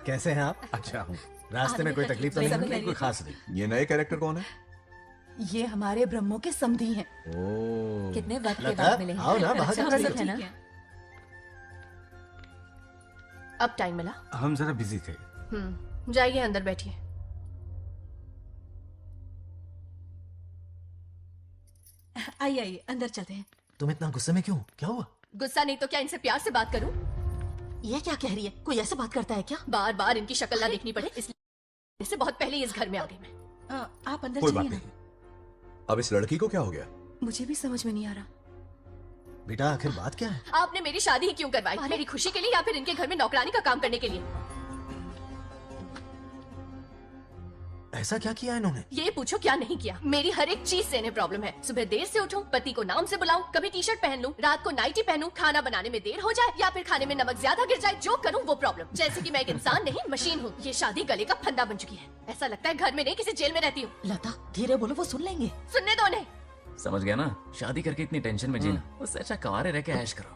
कैसे हैं आप? अच्छा हूँ। रास्ते में कोई तकलीफ तो नहीं? कोई खास नहीं। ये नए कैरेक्टर कौन है? ये हमारे ब्रह्मों के समधी हैं। ओह, कितने वक्त के लता, बाद मिले हैं। आओ ना, बाहर थोड़ा सा चलिए। है ना? अब टाइम मिला? हम जरा बिजी थे। जाइए अंदर बैठिए। आइए आइए अंदर चलते हैं। तुम इतना गुस्से में क्यों? क्या हुआ? गुस्सा नहीं तो क्या इनसे प्यार से बात करूं? ये क्या कह रही है? कोई ऐसे बात करता है क्या? बार बार इनकी शक्ल ना देखनी पड़े इसलिए इससे बहुत पहले ही इस घर में आ गई मैं। आप अंदर कोई बात चलिए ना। नहीं। अब इस लड़की को क्या हो गया? मुझे भी समझ में नहीं आ रहा। बेटा आखिर बात क्या है? आपने मेरी शादी ही क्यों करवाई? मेरी खुशी के लिए या फिर इनके घर में नौकरानी का काम करने के लिए? ऐसा क्या किया इन्होंने? ये पूछो क्या नहीं किया। मेरी हर एक चीज से इन्हें प्रॉब्लम है। सुबह देर से उठूं, पति को नाम से बुलाऊं, कभी टी शर्ट पहन लूं, रात को नाइटी पहनूं, खाना बनाने में देर हो जाए या फिर खाने में नमक ज्यादा गिर जाए, जो करूं वो प्रॉब्लम। जैसे कि मैं एक इंसान नहीं मशीन हूँ। ये शादी गले का फंदा बन चुकी है। ऐसा लगता है घर में नहीं किसी जेल में रहती हूँ। लता धीरे बोलो, वो सुन लेंगे। सुनने दो उन्हें। समझ गया ना? शादी करके इतनी टेंशन में जीना, उससे अच्छा कुंवारे रह के ऐश करो।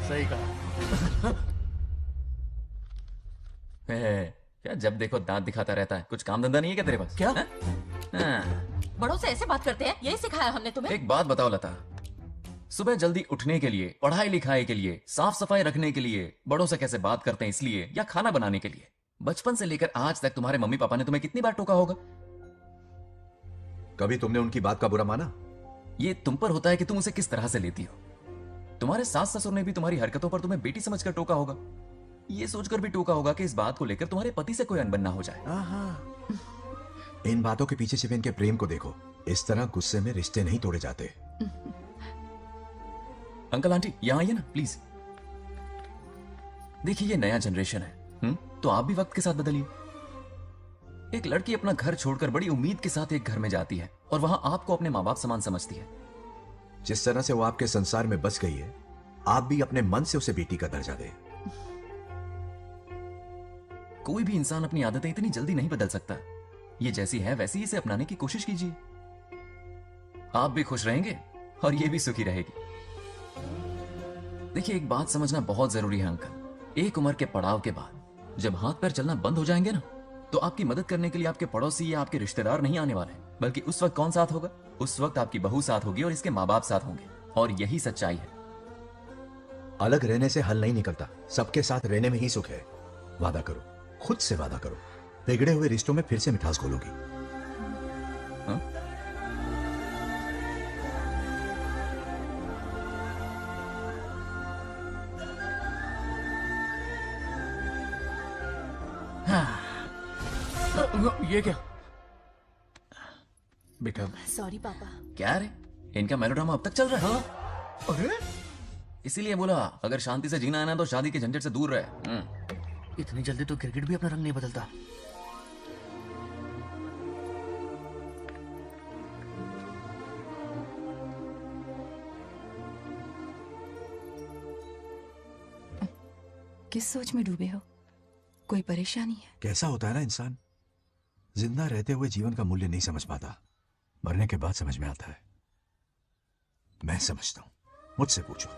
सही कहा। क्या जब देखो दांत दिखाता रहता है? कुछ काम धंधा नहीं है क्या तेरे पास? क्या? बड़ों से ऐसे बात करते हैं? यही सिखाया हमने तुम्हें? एक बात बताओ लता, सुबह जल्दी उठने के लिए, पढ़ाई लिखाई के लिए, साफ सफाई रखने के लिए बड़ों से कैसे बात करते हैं इसलिए, या खाना बनाने के लिए? बचपन से लेकर आज तक तुम्हारे मम्मी पापा ने तुम्हें कितनी बार टोका होगा? कभी तुमने उनकी बात का बुरा माना? ये तुम पर होता है कि तुम उसे किस तरह से लेती हो। तुम्हारे सास ससुर ने भी तुम्हारी हरकतों पर तुम्हें बेटी समझकर टोका होगा। ये सोचकर भी टोका होगा कि इस बात को लेकर तुम्हारे पति से कोई अनबन ना हो जाए। इन बातों के पीछे छिपे इनके प्रेम को देखो। इस तरह गुस्से में रिश्ते नहीं तोड़े जाते। अंकल आंटी यहाँ आइए ना प्लीज। देखिए ये नया जनरेशन है, तो आप भी वक्त के साथ बदलिए। एक लड़की अपना घर छोड़कर बड़ी उम्मीद के साथ एक घर में जाती है और वहां आपको अपने माँ बाप समान समझती है। जिस तरह से वो आपके संसार में बस गई है, आप भी अपने मन से उसे बेटी का दर्जा दें। कोई भी इंसान अपनी आदतें इतनी जल्दी नहीं बदल सकता। ये जैसी है वैसी इसे अपनाने की कोशिश कीजिए। आप भी खुश रहेंगे और ये भी सुखी रहेगी। देखिए एक बात समझना बहुत जरूरी है अंकल, एक उम्र के पड़ाव के बाद जब हाथ पैर चलना बंद हो जाएंगे ना, तो आपकी मदद करने के लिए आपके पड़ोसी या आपके रिश्तेदार नहीं आने वाले। बल्कि उस वक्त कौन साथ होगा? उस वक्त आपकी बहू साथ होगी और इसके माँ बाप साथ होंगे, और यही सच्चाई है। अलग रहने से हल नहीं निकलता, सबके साथ रहने में ही सुख है। वादा करो, खुद से वादा करो, बिगड़े हुए रिश्तों में फिर से मिठास घोलोगी। हाँ? ये क्या बेटा? सॉरी पापा। क्या रे, इनका मेलोड्रामा अब तक चल रहा है? अरे इसीलिए बोला अगर शांति से जीना है ना तो शादी के झंझट से दूर रहे। इतनी जल्दी तो क्रिकेट भी अपना रंग नहीं बदलता। किस सोच में डूबे हो? कोई परेशानी है? कैसा होता है ना इंसान, जिंदा रहते हुए जीवन का मूल्य नहीं समझ पाता, मरने के बाद समझ में आता है। मैं समझता हूं, मुझसे पूछो।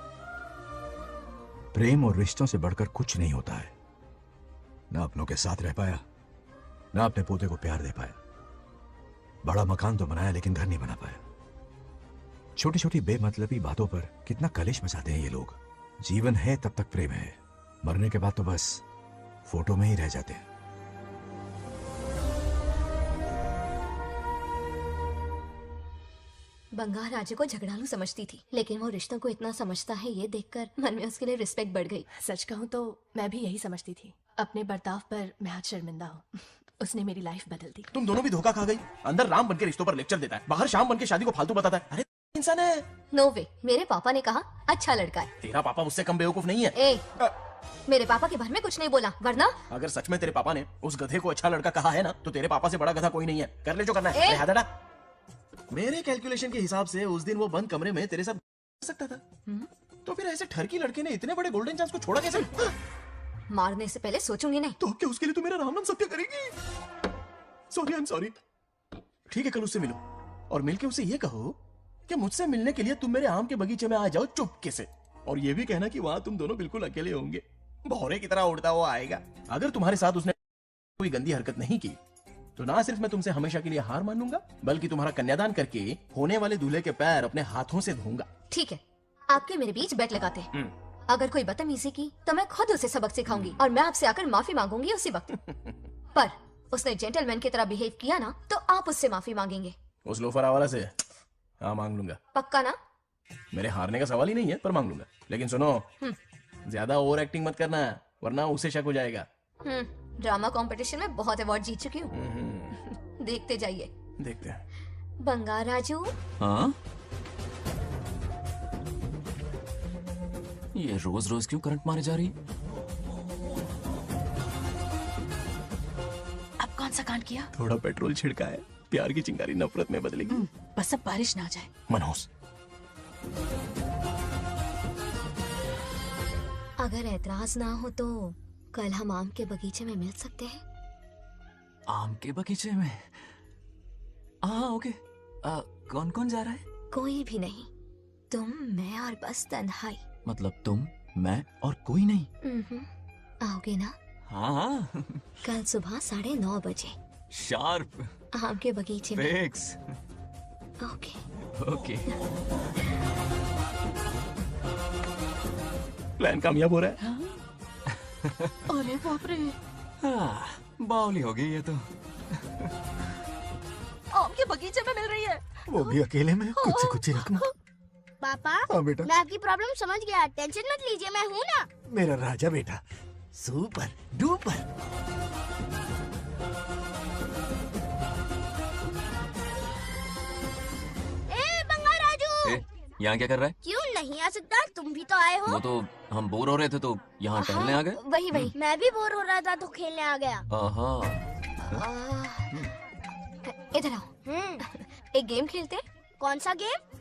प्रेम और रिश्तों से बढ़कर कुछ नहीं होता है। ना अपनों के साथ रह पाया, ना अपने पोते को प्यार दे पाया। बड़ा मकान तो बनाया लेकिन घर नहीं बना पाया। छोटी छोटी बेमतलबी बातों पर कितना कलेश मचाते हैं ये लोग। जीवन है तब तक प्रेम है, मरने के बाद तो बस फोटो में ही रह जाते हैं। बंगाल राजे को झगड़ालू समझती थी, लेकिन वो रिश्तों को इतना समझता है ये देखकर मन में उसके लिए रिस्पेक्ट बढ़ गई। सच कहूँ तो मैं भी यही समझती थी। अपने बर्ताव पर मैं आज शर्मिंदा हूँ। उसने मेरी लाइफ बदल दी। तुम दोनों भी धोखा खा गई। अंदर राम बनके रिश्तों पर लेक्चर देता है, बाहर शाम बनके शादी को फालतू बताता है। अरे इंसान है। नो वे, मेरे पापा ने कहा अच्छा लड़का है। तेरा पापा मुझसे कम बेवकूफ नहीं है। ए, मेरे पापा के बारे में कुछ नहीं बोला, वरना अगर सच में तेरे पापा ने उस गधे को अच्छा लड़का कहा है ना, तो तेरे पापा से बड़ा गधा कोई नहीं है। कर ले जो करना है। हाथ हटा। मेरे कैलकुलेशन के हिसाब से उस दिन वो बंद कमरे में तेरे साथ सकता था। तो फिर ऐसे ठरकी लड़के ने इतने बड़े गोल्डन चांस को छोड़ा कैसे? मारने से पहले सोचूंगी नहीं। तो क्या उसके लिए तू मेरा राम नाम सत्य करेगी? Sorry, I am sorry. ठीक है, कल उससे मिलो और मिलके उसे ये कहो कि मुझसे मिलने के लिए तुम मेरे आम के बगीचे में आ जाओ चुपके से, और ये भी कहना कि वहां तुम दोनों बिल्कुल अकेले होंगे। भौरे की तरह उड़ता हुआ आएगा। अगर तुम्हारे साथ उसने कोई गंदी हरकत नहीं की तो ना सिर्फ मैं तुमसे हमेशा के लिए हार मान लूंगा, बल्कि तुम्हारा कन्यादान करके होने वाले दूल्हे के पैर अपने हाथों से धोऊंगा। ठीक है, आपके मेरे बीच बेट लगाते हैं। अगर कोई बदतमीजी की तो मैं खुद उसे सबक सिखाऊंगी और मैं आपसे आकर माफी मांगूंगी उसी वक्त। पर उसने जेंटलमैन की तरह बिहेव किया ना, तो आप उससे माफी मांगेंगे। उस लोफर वाला से हाँ मांग लूंगा। पक्का ना? मेरे हारने का सवाल ही नहीं है, पर मांग लूंगा। लेकिन सुनो, ज्यादा ओवर एक्टिंग मत करना, वरना उसे शक हो जाएगा। ड्रामा कंपटीशन में बहुत अवार्ड जीत चुकी हूँ। देखते जाइए। देखते हैं। बंगाल राजू। हाँ? ये रोज रोज क्यों करंट मारे जा रही? अब कौन सा कांड किया? थोड़ा पेट्रोल छिड़का है, प्यार की चिंगारी नफरत में बदलेगी। बस अब बारिश ना आ जाए। मनोज, अगर ऐतराज ना हो तो कल हम आम के बगीचे में मिल सकते हैं। आम के बगीचे में? हाँ ओके। कौन कौन जा रहा है? कोई भी नहीं, तुम, मैं और बस तन्हाई। मतलब तुम, मैं और कोई नहीं? आओगे ना? हाँ। कल सुबह 9:30 बजे शार्प। आम के बगीचे में। फिक्स। ओके। ओके। प्लान कामयाब हो रहा है। अरे बाप रे, बावली हो गई ये तो। आम के बगीचे में मिल रही है। वो भी अकेले में, कुछ से कुछ ही रखना। पापा, हाँ बेटा। मैं आपकी प्रॉब्लम समझ गया, टेंशन मत लीजिए, मैं हूँ ना। मेरा राजा बेटा, सुपर डुपर। बंगाल राजू, यहाँ क्या कर रहा है? क्यों नहीं आ सकता? तुम भी तो आए हो। वो तो हम बोर हो रहे थे तो यहाँ टहलने आ गए। वही वही, मैं भी बोर हो रहा था तो खेलने आ गया। इधर आओ, एक गेम खेलते हैं। कौन सा गेम?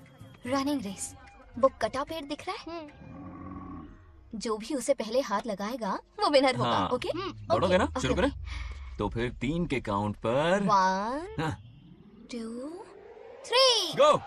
Running race. वो कटा पेड़ दिख रहा है? जो भी उसे पहले हाथ लगाएगा वो विनर होगा। हाँ। ओके? दौड़ोगे ना? शुरू करें? तो फिर 3 के काउंट पर 1 2 3 गो।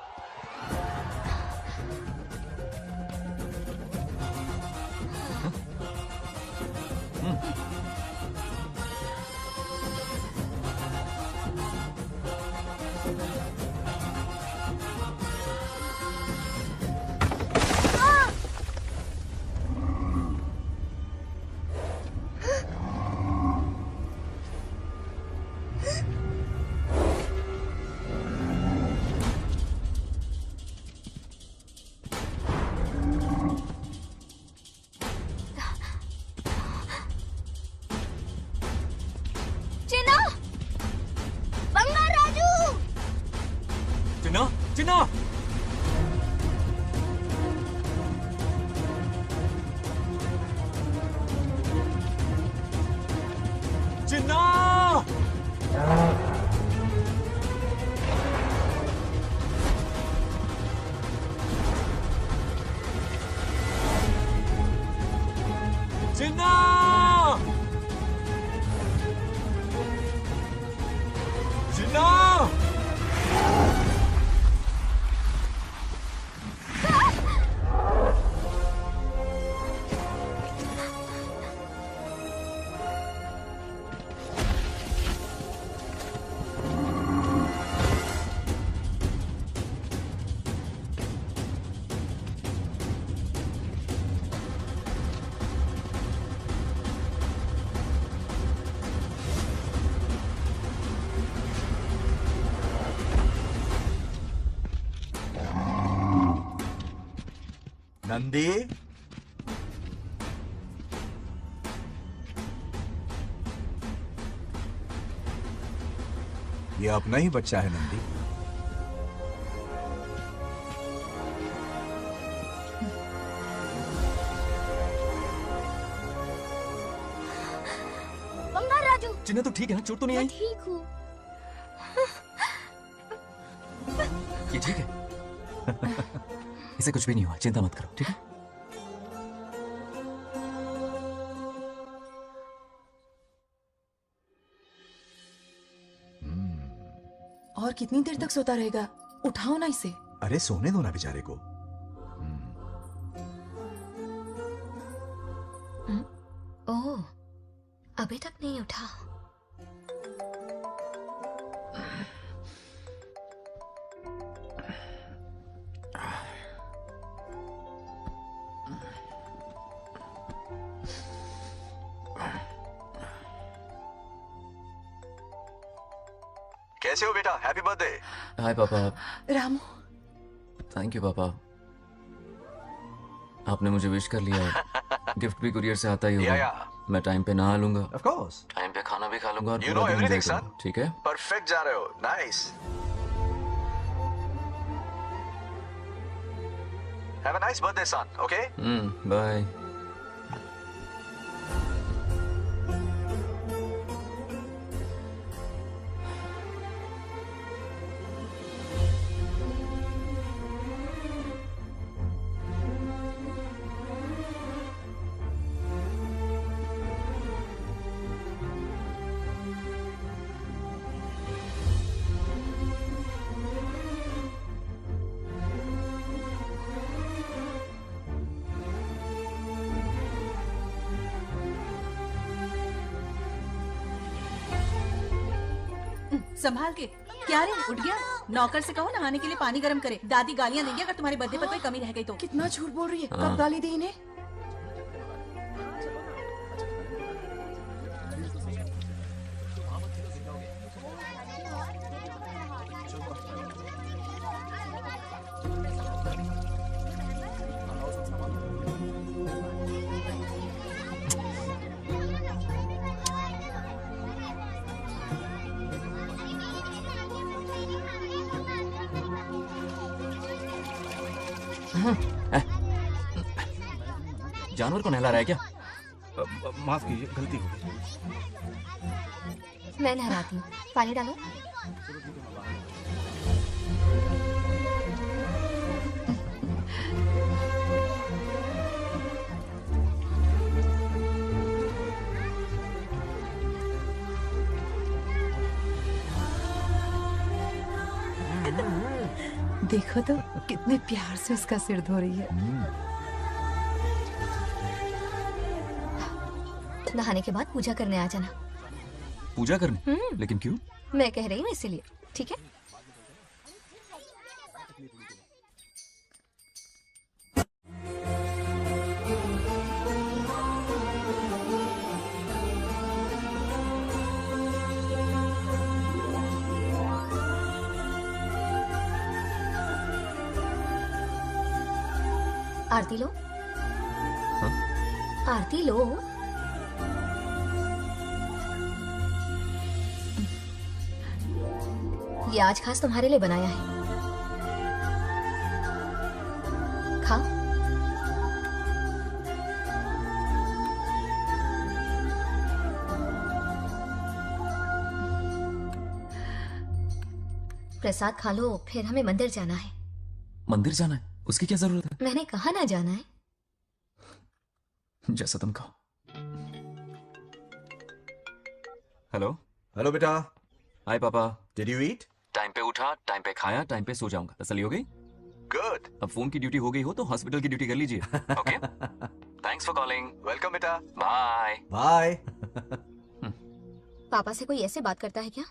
चिन्ना चिन्ना चिन्ना चिन्ना नंदी, ये अपना ही बच्चा है नंदी। बंगार राजू, चिन्ना तो ठीक है ना? चोट तो नहीं आई? ठीक हूँ। ये ठीक है। इसे कुछ भी नहीं हुआ, चिंता मत करो, ठीक है? और कितनी देर तक सोता रहेगा? उठाओ ना इसे। अरे सोने दो ना बेचारे को। ओह, अभी तक नहीं उठा। कैसे हो बेटा? Happy birthday. हाय पापा। रामू, थैंक यू पापा, आपने मुझे विश कर लिया। गिफ्ट भी कुरियर से आता ही होगा। मैं टाइम पे नहा लूंगा, ऑफ कोर्स, टाइम पे खाना भी खा लूंगा और You पूरा know दिन everything, enjoy करूंगा, ठीक है? परफेक्ट जा रहे हो। Nice. Have a nice birthday son, okay? Bye. संभाल के। क्या रे, उठ गया? नौकर से कहो नहाने के लिए पानी गर्म करे। दादी गालियां देंगे अगर तुम्हारे बर्थडे पर कोई कमी रह गई तो। कितना झूठ बोल रही है। हाँ। कब गाली दी इन्हें? जानवर को नहला रहा है क्या? माफ कीजिए, गलती हो गई। मैं नहलाती हूँ, पानी डालो। देखो तो कितने प्यार से उसका सिर धो रही है। नहाने के बाद पूजा करने आ जाना। पूजा करने? लेकिन क्यों? मैं कह रही हूँ इसीलिए, ठीक है? आरती लो। हाँ? आरती लो। ये आज खास तुम्हारे लिए बनाया है। प्रसाद खा लो, फिर हमें मंदिर जाना है। मंदिर जाना है? उसकी क्या जरूरत है? मैंने कहा ना जाना है। जैसा तुम कहो। हेलो हेलो बेटा। हाय पापा। Did you eat? टाइम पे उठा, टाइम पे खाया, टाइम पे सो जाऊंगा। तसल्ली हो गई? गुड। अब फोन की ड्यूटी हो गई हो तो हॉस्पिटल की ड्यूटी कर लीजिए। Okay, thanks for calling. Welcome बेटा। Bye bye. पापा से कोई ऐसे बात करता है क्या?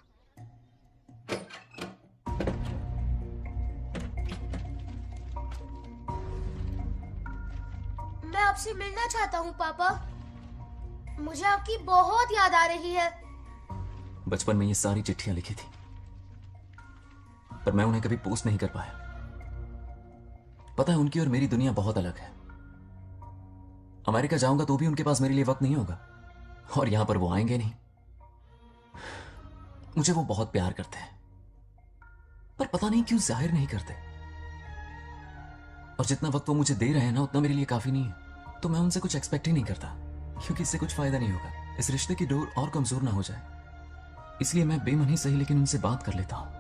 मैं आपसे मिलना चाहता हूँ पापा। मुझे आपकी बहुत याद आ रही है। बचपन में ये सारी चिट्ठियां लिखी थी, पर मैं उन्हें कभी पोस्ट नहीं कर पाया। पता है, उनकी और मेरी दुनिया बहुत अलग है। अमेरिका जाऊंगा तो भी उनके पास मेरे लिए वक्त नहीं होगा, और यहां पर वो आएंगे नहीं। मुझे वो बहुत प्यार करते हैं, पर पता नहीं क्यों जाहिर नहीं करते। और जितना वक्त वो मुझे दे रहे हैं ना, उतना मेरे लिए काफी नहीं है। तो मैं उनसे कुछ एक्सपेक्ट ही नहीं करता, क्योंकि इससे कुछ फायदा नहीं होगा। इस रिश्ते की डोर और कमजोर ना हो जाए, इसलिए मैं बेमन ही सही लेकिन उनसे बात कर लेता हूं।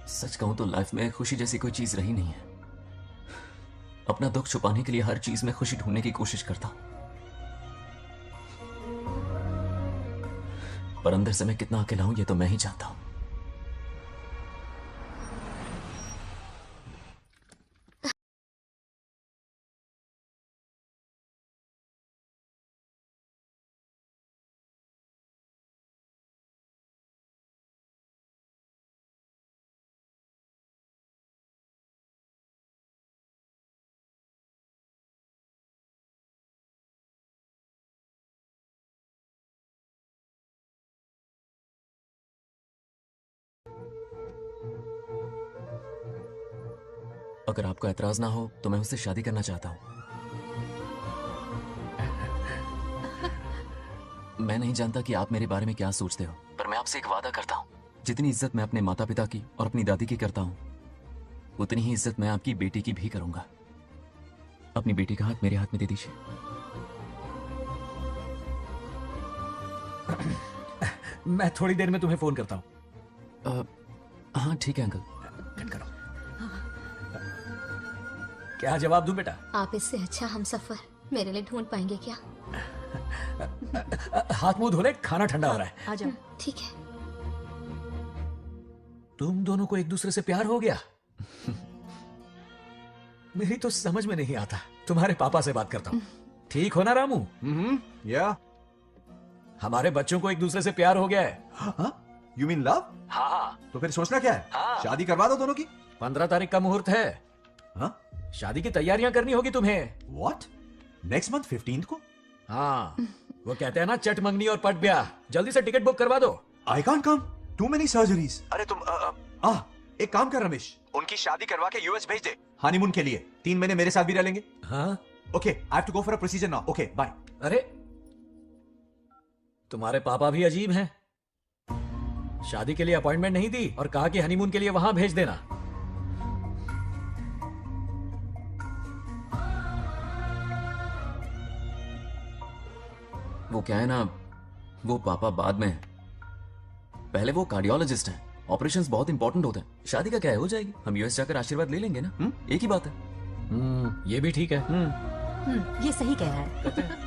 सच कहूं तो लाइफ में खुशी जैसी कोई चीज रही नहीं है। अपना दुख छुपाने के लिए हर चीज में खुशी ढूंढने की कोशिश करता हूं, पर अंदर से मैं कितना अकेला हूं ये तो मैं ही जानता हूं। अगर आपको एतराज ना हो तो मैं उससे शादी करना चाहता हूं। मैं नहीं जानता कि आप मेरे बारे में क्या सोचते हो, पर मैं आपसे एक वादा करता हूं। जितनी इज्जत मैं अपने माता पिता की और अपनी दादी की करता हूं, उतनी ही इज्जत मैं आपकी बेटी की भी करूंगा। अपनी बेटी का हाथ मेरे हाथ में दे दीजिए। मैं थोड़ी देर में तुम्हें फोन करता हूं। हाँ ठीक है अंकल। क्या जवाब दूं बेटा? आप इससे अच्छा हम सफर मेरे लिए ढूंढ पाएंगे क्या? हाथ मुंह धोले, खाना ठंडा हो रहा है। आ जाओ। ठीक है। तुम दोनों को एक दूसरे से प्यार हो गया? मेरी तो समझ में नहीं आता। तुम्हारे पापा से बात करता हूँ। ठीक हो ना रामू? या हमारे बच्चों को एक दूसरे से प्यार हो गया है। You mean love? हाँ। तो फिर सोचना क्या है? शादी करवा दो दोनों की। 15 तारीख का मुहूर्त है। हाँ? शादी की तैयारियां करनी होगी तुम्हें। What? नेक्स्ट मंथ 15 को? हाँ, वो कहते हैं ना, चट मंगनी और पट ब्याह। जल्दी से टिकट बुक करवा दो। I can't come. Too many surgeries. अरे तुम एक काम कर रमेश, उनकी शादी करवा के यूएस भेज दे हनीमून के लिए। 3 महीने मेरे साथ भी रह लेंगे। हाँ? Okay, I have to go for a procedure now. Okay, bye. अरे तुम्हारे पापा भी अजीब हैं। शादी के लिए अपॉइंटमेंट नहीं दी और कहा कि हनीमून के लिए वहां भेज देना। वो क्या है ना, वो पापा बाद में, पहले वो कार्डियोलॉजिस्ट हैं। ऑपरेशंस बहुत इंपॉर्टेंट होते हैं। शादी का क्या है, हो जाएगी। हम यूएस जाकर आशीर्वाद ले लेंगे ना। एक ही बात है। ये भी ठीक है। ये सही कह रहा है।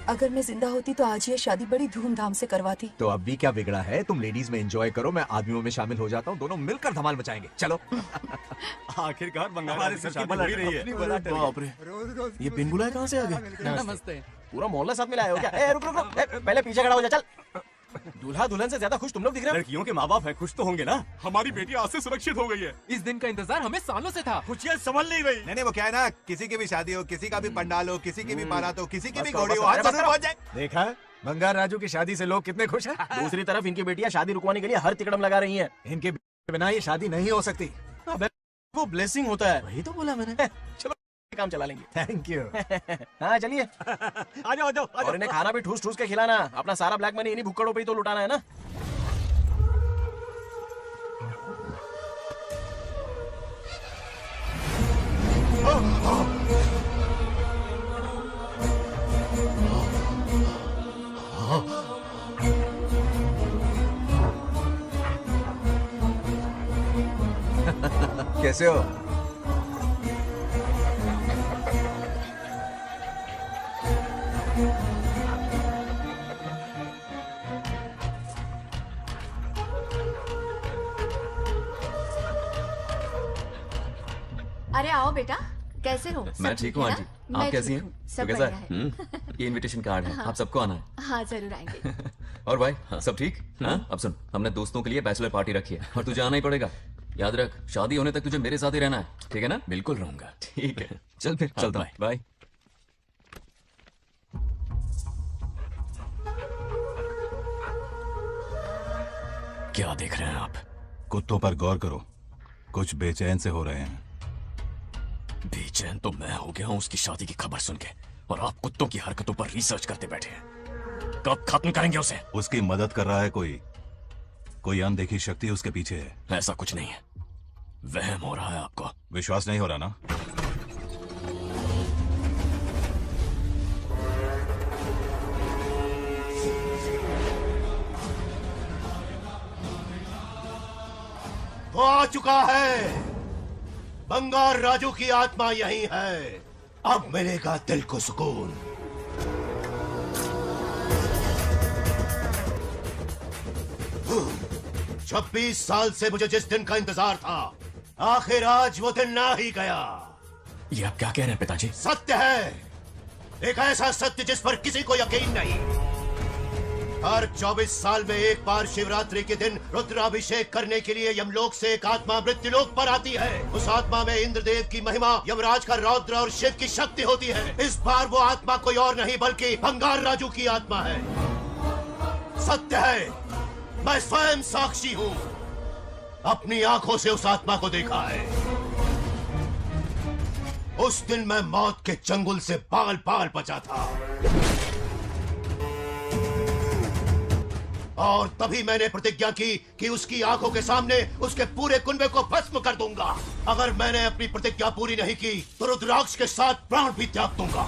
अगर मैं जिंदा होती तो आज ये शादी बड़ी धूमधाम से करवाती। तो अब भी क्या बिगड़ा है? तुम लेडीज में एंजॉय करो, मैं आदमियों में शामिल हो जाता हूँ। दोनों मिलकर धमाल मचाएंगे। चलो। आखिरकार बंगाल हमारे सर की बल रही है। बाप रे, ये बिन बुलाए कहाँ से आ गए? नमस्ते। पूरा मोहल्ला साथ में लाए हो क्या? ए, रुक रुक रुक, पहले पीछे खड़ा हो जा। चल। दूल्हा दुल्हन से ज्यादा खुश तुम लोग दिख रहे हो। लड़कियों के माँ बाप है, खुश तो होंगे ना। हमारी बेटी आज से सुरक्षित हो गई है। इस दिन का इंतजार हमें सालों से था। खुशियाँ संभल नहीं रही। नहीं, वो क्या है ना, किसी की भी शादी हो, किसी का भी पंडाल हो, किसी की भी बारात हो, किसी की भी बस घोड़ी हो, करो, आज बस जरूर करो। पहुंच जाए। देखा, बंगार राजू की शादी से लोग कितने खुश हैं। दूसरी तरफ इनकी बेटियां शादी रुकवाने के लिए हर तिकड़म लगा रही हैं। इनके बिना ये शादी नहीं हो सकती। वो ब्लेसिंग होता है। वही तो बोला मैंने। चलो काम चला लेंगे। Thank you. हाँ चलिए। आ जाओ। और इन्हें खाना भी ठूस ठूस के खिलाना। अपना सारा ब्लैक मनी इन्हीं भुक्कड़ों पे ही तो लुटाना है ना। कैसे हो? अरे आओ बेटा, कैसे हो? मैं ठीक हूँ आंटी, आप कैसी हैं? सब तो कैसा बढ़िया है। ये इनविटेशन कार्ड है, हाँ। आप सबको आना है। हाँ जरूर आएंगे। और भाई सब ठीक? हाँ? अब सुन, हमने दोस्तों के लिए बैचलर पार्टी रखी है और तुझे आना ही पड़ेगा। याद रख, शादी होने तक तुझे मेरे साथ ही रहना है, ठीक है ना? बिल्कुल रहूंगा। ठीक है, चल फिर चलता हूँ। बाय। क्या देख रहे हैं आप? कुत्तों पर गौर करो, कुछ बेचैन से हो रहे हैं। बेचैन तो मैं हो गया हूँ उसकी शादी की खबर सुन के, और आप कुत्तों की हरकतों पर रिसर्च करते बैठे हैं। कब खत्म करेंगे उसे? उसकी मदद कर रहा है कोई अनदेखी शक्ति उसके पीछे है। ऐसा कुछ नहीं है, वहम हो रहा है आपको। विश्वास नहीं हो रहा ना? वो आ चुका है। बंगार राजू की आत्मा यही है। अब मिलेगा दिल को सुकून। छब्बीस साल से मुझे जिस दिन का इंतजार था, आखिर आज वो दिन ना ही गया। ये आप क्या कह रहे हैं पिताजी? सत्य है, एक ऐसा सत्य जिस पर किसी को यकीन नहीं। हर 24 साल में एक बार शिवरात्रि के दिन रुद्राभिषेक करने के लिए यमलोक से एक आत्मा मृत्युलोक पर आती है। उस आत्मा में इंद्रदेव की महिमा, यमराज का रौद्र और शिव की शक्ति होती है। इस बार वो आत्मा कोई और नहीं बल्कि बंगार राजू की आत्मा है। सत्य है, मैं स्वयं साक्षी हूँ, अपनी आंखों से उस आत्मा को देखा है। उस दिन मैं मौत के चंगुल से बाल बाल बचा था, और तभी मैंने प्रतिज्ञा की कि उसकी आंखों के सामने उसके पूरे कुनबे को भस्म कर दूंगा। अगर मैंने अपनी प्रतिज्ञा पूरी नहीं की तो रुद्राक्ष के साथ प्राण भी त्याग दूंगा।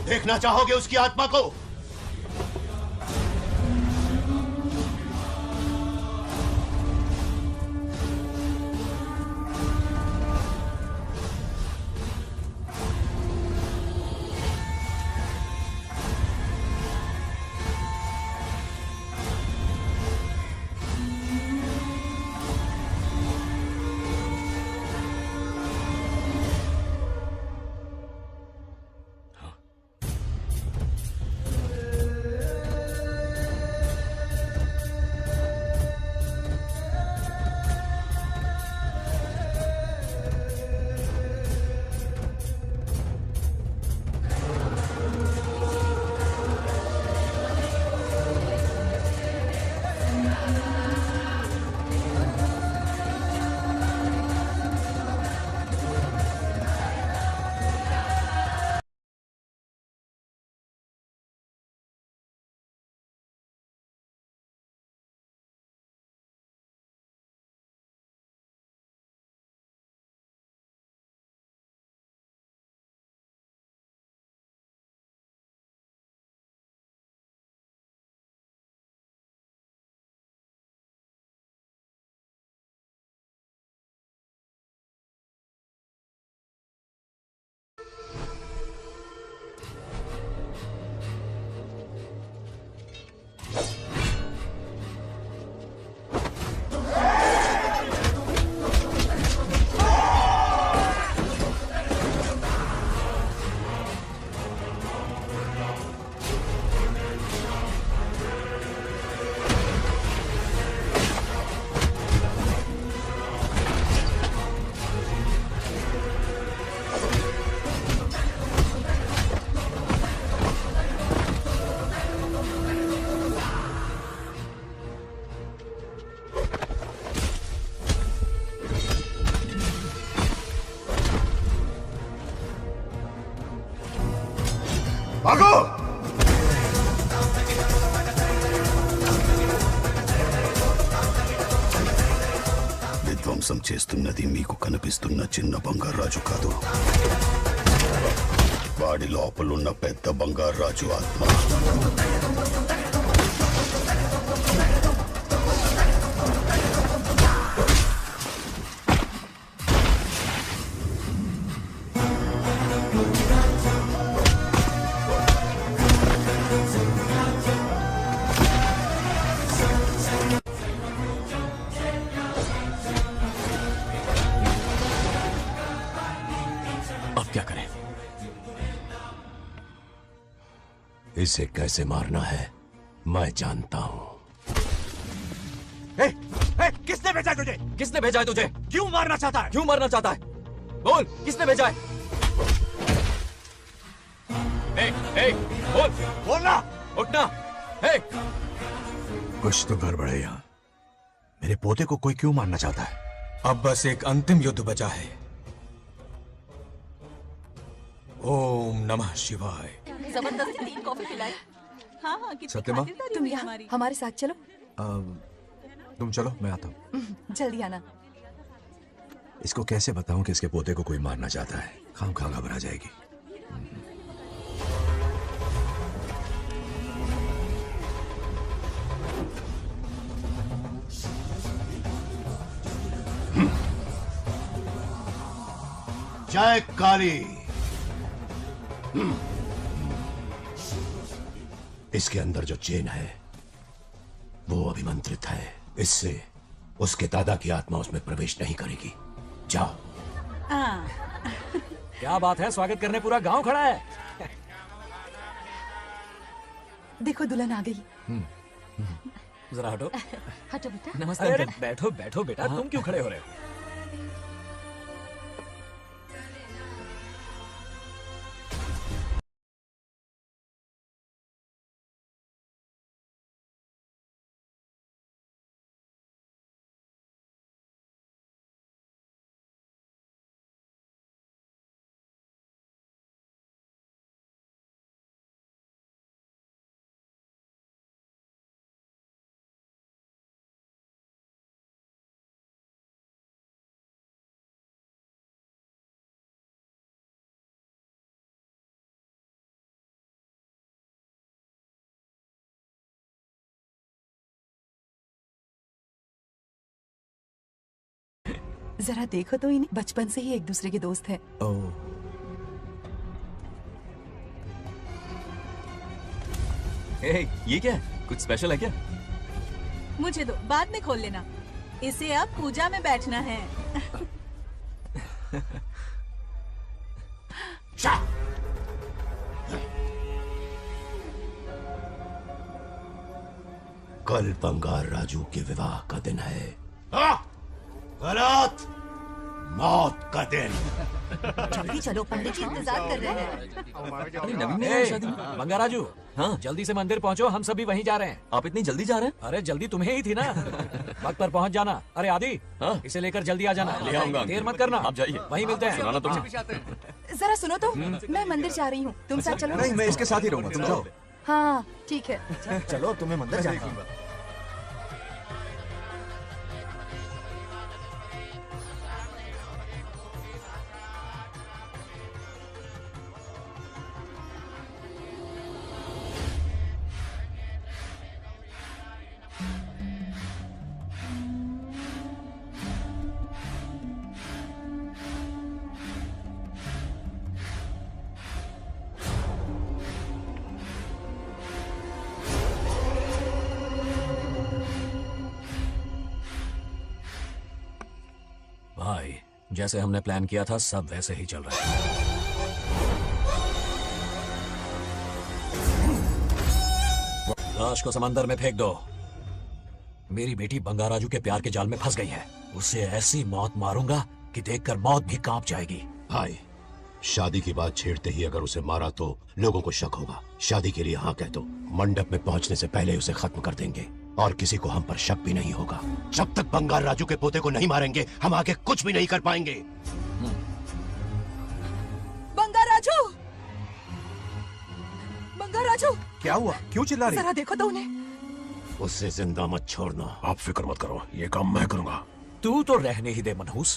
देखना चाहोगे उसकी आत्मा को? भागो! విధ్వంసం చేస్తున్నది మీకు కనిపిస్తున్న చిన్న బంగారాజు కాదు, వాడి లోపలున్న పెద్ద బంగారాజు ఆత్మ. क्या करें? इसे कैसे मारना है मैं जानता हूं. किसने भेजा है तुझे? किसने भेजा है तुझे? क्यों मारना चाहता है? क्यों मारना चाहता है? बोल, किसने भेजा है? बोल, बोलना, उठना. कुछ तो गड़बड़ है यहाँ. मेरे पोते को कोई क्यों मारना चाहता है? अब बस एक अंतिम युद्ध बचा है. ओम नमः शिवाय. जबरदस्ती 3 कॉफी पिलाई. हाँ हाँ कितनी सत्यमा? खातिरदारी तुम हुई यहाँ हमारी. हमारे साथ चलो. तुम चलो, मैं आता हूँ. जल्दी आना. इसको कैसे बताऊं कि इसके पोते को कोई मारना चाहता है? खाम घबरा जाएगी. जय काली. इसके अंदर जो चेन है वो अभिमंत्रित है. इससे उसके दादा की आत्मा उसमें प्रवेश नहीं करेगी. जाओ. क्या बात है, स्वागत करने पूरा गांव खड़ा है. देखो दुल्हन आ गई. जरा हटो. हटो बेटा. नमस्ते. अरे बैठो बैठो बेटा. तुम क्यों खड़े हो रहे हो? जरा देखो तो इन्हें. बचपन से ही एक दूसरे के दोस्त हैं. ये क्या है? कुछ स्पेशल है क्या? मुझे दो, बाद में खोल लेना. इसे अब पूजा में बैठना है. कल बंगार राजू के विवाह का दिन है. गलत. मौत का दिन. जल्दी चलो, पंडित जी इंतजार कर रहे हैं. बंगाराजू, हाँ जल्दी से मंदिर पहुंचो, हम सभी वहीं जा रहे हैं. आप इतनी जल्दी जा रहे हैं? अरे जल्दी तुम्हें ही थी ना. वक्त पर पहुंच जाना. अरे आदि, इसे लेकर जल्दी आ जाना. ले आऊंगा. देर मत करना. आप जाइए. वहीं मिलते हैं. सुनाना तुम. जरा सुनो तो. मैं मंदिर जा रही हूँ, तुम साथ चलो. नहीं, मैं इसके साथ ही रहूंगा. तुम जाओ. हाँ ठीक है. चलो, तुम्हें मंदिर जाना है. भाई, जैसे हमने प्लान किया था सब वैसे ही चल रहा है. लाश को समंदर में फेंक दो. मेरी बेटी बंगाराजू के प्यार के जाल में फंस गई है. उसे ऐसी मौत मारूंगा कि देखकर मौत भी कांप जाएगी. भाई, शादी की बात छेड़ते ही अगर उसे मारा तो लोगों को शक होगा. शादी के लिए हाँ कह दो. मंडप में पहुंचने से पहले उसे खत्म कर देंगे और किसी को हम पर शक भी नहीं होगा. जब तक बंगार राजू के पोते को नहीं मारेंगे हम आगे कुछ भी नहीं कर पाएंगे. बंगार राजू, क्या हुआ? क्यों चिल्ला रही? जरा देखो तो उन्हें। उससे जिंदा मत छोड़ना। आप फिक्र मत करो, ये काम मैं करूंगा। तू तो रहने ही दे मनहूस।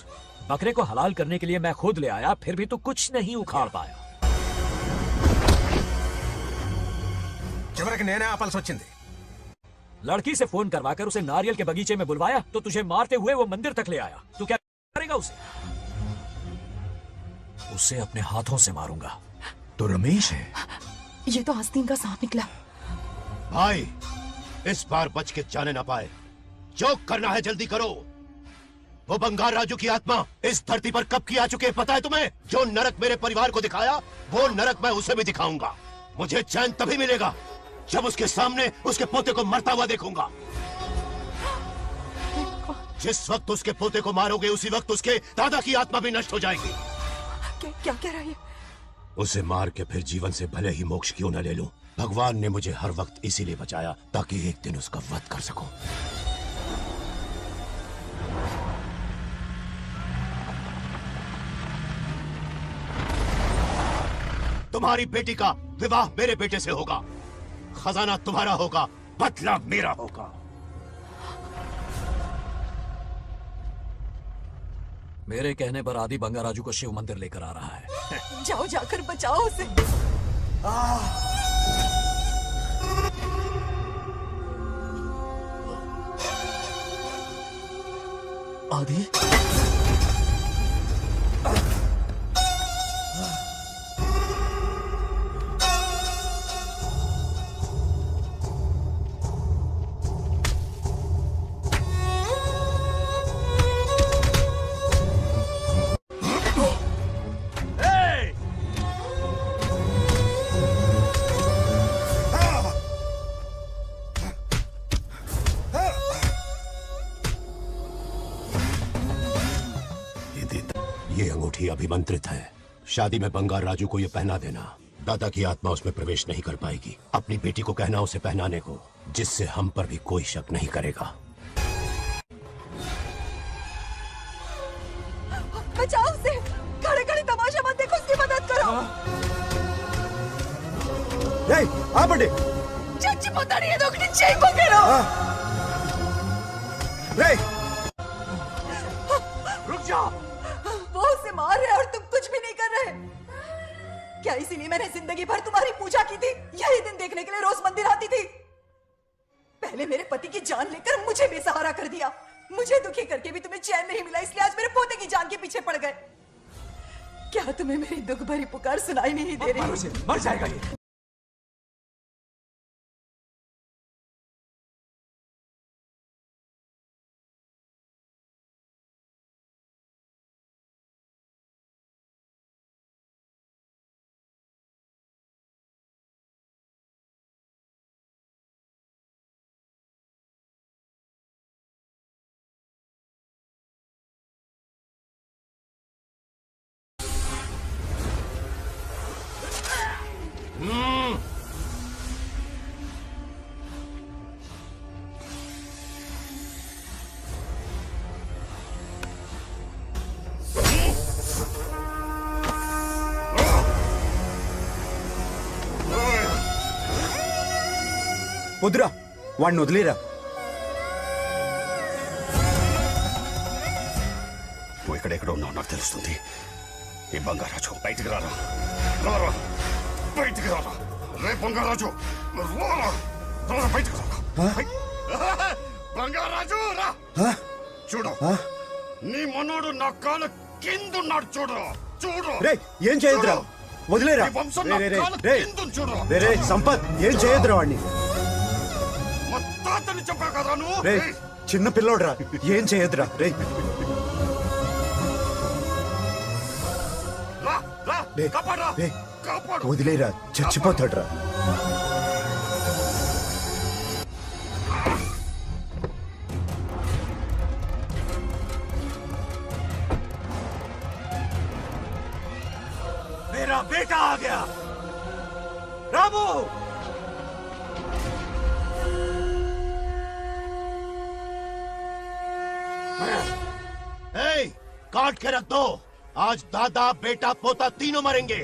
बकरे को हलाल करने के लिए मैं खुद ले आया, फिर भी तू कुछ नहीं उखाड़ पाया। చివరికి నేనే ఆపాల్సి వచ్చింది। लड़की से फोन करवाकर उसे नारियल के बगीचे में बुलवाया तो तुझे मारते हुए वो मंदिर तक ले आया। तू क्या करेगा उसे? उसे अपने हाथों से मारूंगा। तो रमेश है। ये तो आस्तीन का सांप निकला। भाई, इस बार बच के जाने ना पाए। जो करना है जल्दी करो। वो बंगार राजू की आत्मा इस धरती पर कब की आ चुके हैं पता है तुम्हें? जो नरक मेरे परिवार को दिखाया, वो नरक मैं उसे भी दिखाऊंगा। मुझे चैन तभी मिलेगा जब उसके सामने उसके पोते को मरता हुआ देखूंगा। जिस वक्त उसके पोते को मारोगे उसी वक्त उसके दादा की आत्मा भी नष्ट हो जाएगी। क्या कह रहा है? उसे मार के फिर जीवन से भले ही मोक्ष क्यों न ले लूं, भगवान ने मुझे हर वक्त इसीलिए बचाया ताकि एक दिन उसका वध कर सकूं। तुम्हारी बेटी का विवाह मेरे बेटे से होगा, खजाना तुम्हारा होगा, बदला मेरा होगा। मेरे कहने पर आदि बंगाराजू को शिव मंदिर लेकर आ रहा है। जाओ, जाकर बचाओ उसे। आदि, ये अंगूठी अभिमंत्रित है। शादी में बंगार राजू को ये पहना देना। दादा की आत्मा उसमें प्रवेश नहीं कर पाएगी। अपनी बेटी को कहना उसे पहनाने को, जिससे हम पर भी कोई शक नहीं करेगा। बचाओ उसे। खड़े खड़े तमाशा मत देखो, उसकी मदद करो। आपंడి చచ్చిపోతాడు ఏదో ఒకటి చేయకపోయారు। रुक जाओ। वो उसे मार रहे और तुम कुछ भी नहीं कर रहे। क्या इसीलिए मैंने जिंदगी भर तुम्हारी पूजा की थी? यही दिन देखने के लिए रोज मंदिर आती थी। पहले मेरे पति की जान लेकर मुझे बेसहारा कर दिया। मुझे दुखी करके भी तुम्हें चैन नहीं मिला, इसलिए आज मेरे पोते की जान के पीछे पड़ गए। क्या तुम्हें मेरी दुख भरी पुकार सुनाई नहीं दे रही? मर जाएगा ये। వద్దురా, వాడిని వదిలేరా. నువ్వు ఎక్కడెక్కడ ఉన్నావు నాకు తెలుస్తుంది. ఈ బంగారాజు బయటికి రారా, రారా బయటికి రారా. రే బంగారాజు, రారా రారా బయటికి రారా. బంగారాజు రా. చూడు, నీ మనోడు నా కాళ్ళ కిందున్నాడు. చూడు చూడు. రే ఏం చేయొద్దురా, వదిలేరా. రే రే సంపత్, ఏం చేయొద్దురా వాడిని. చెప్పా కదా నువ్వు. రే చిన్న పిల్లోడ్రా, ఏం చేయొద్దురా. రే వదిలేరా, చచ్చిపోతాడ్రా. मेरा बेटा आ गया। रामू, काट के रख दो। आज दादा बेटा पोता तीनों मरेंगे।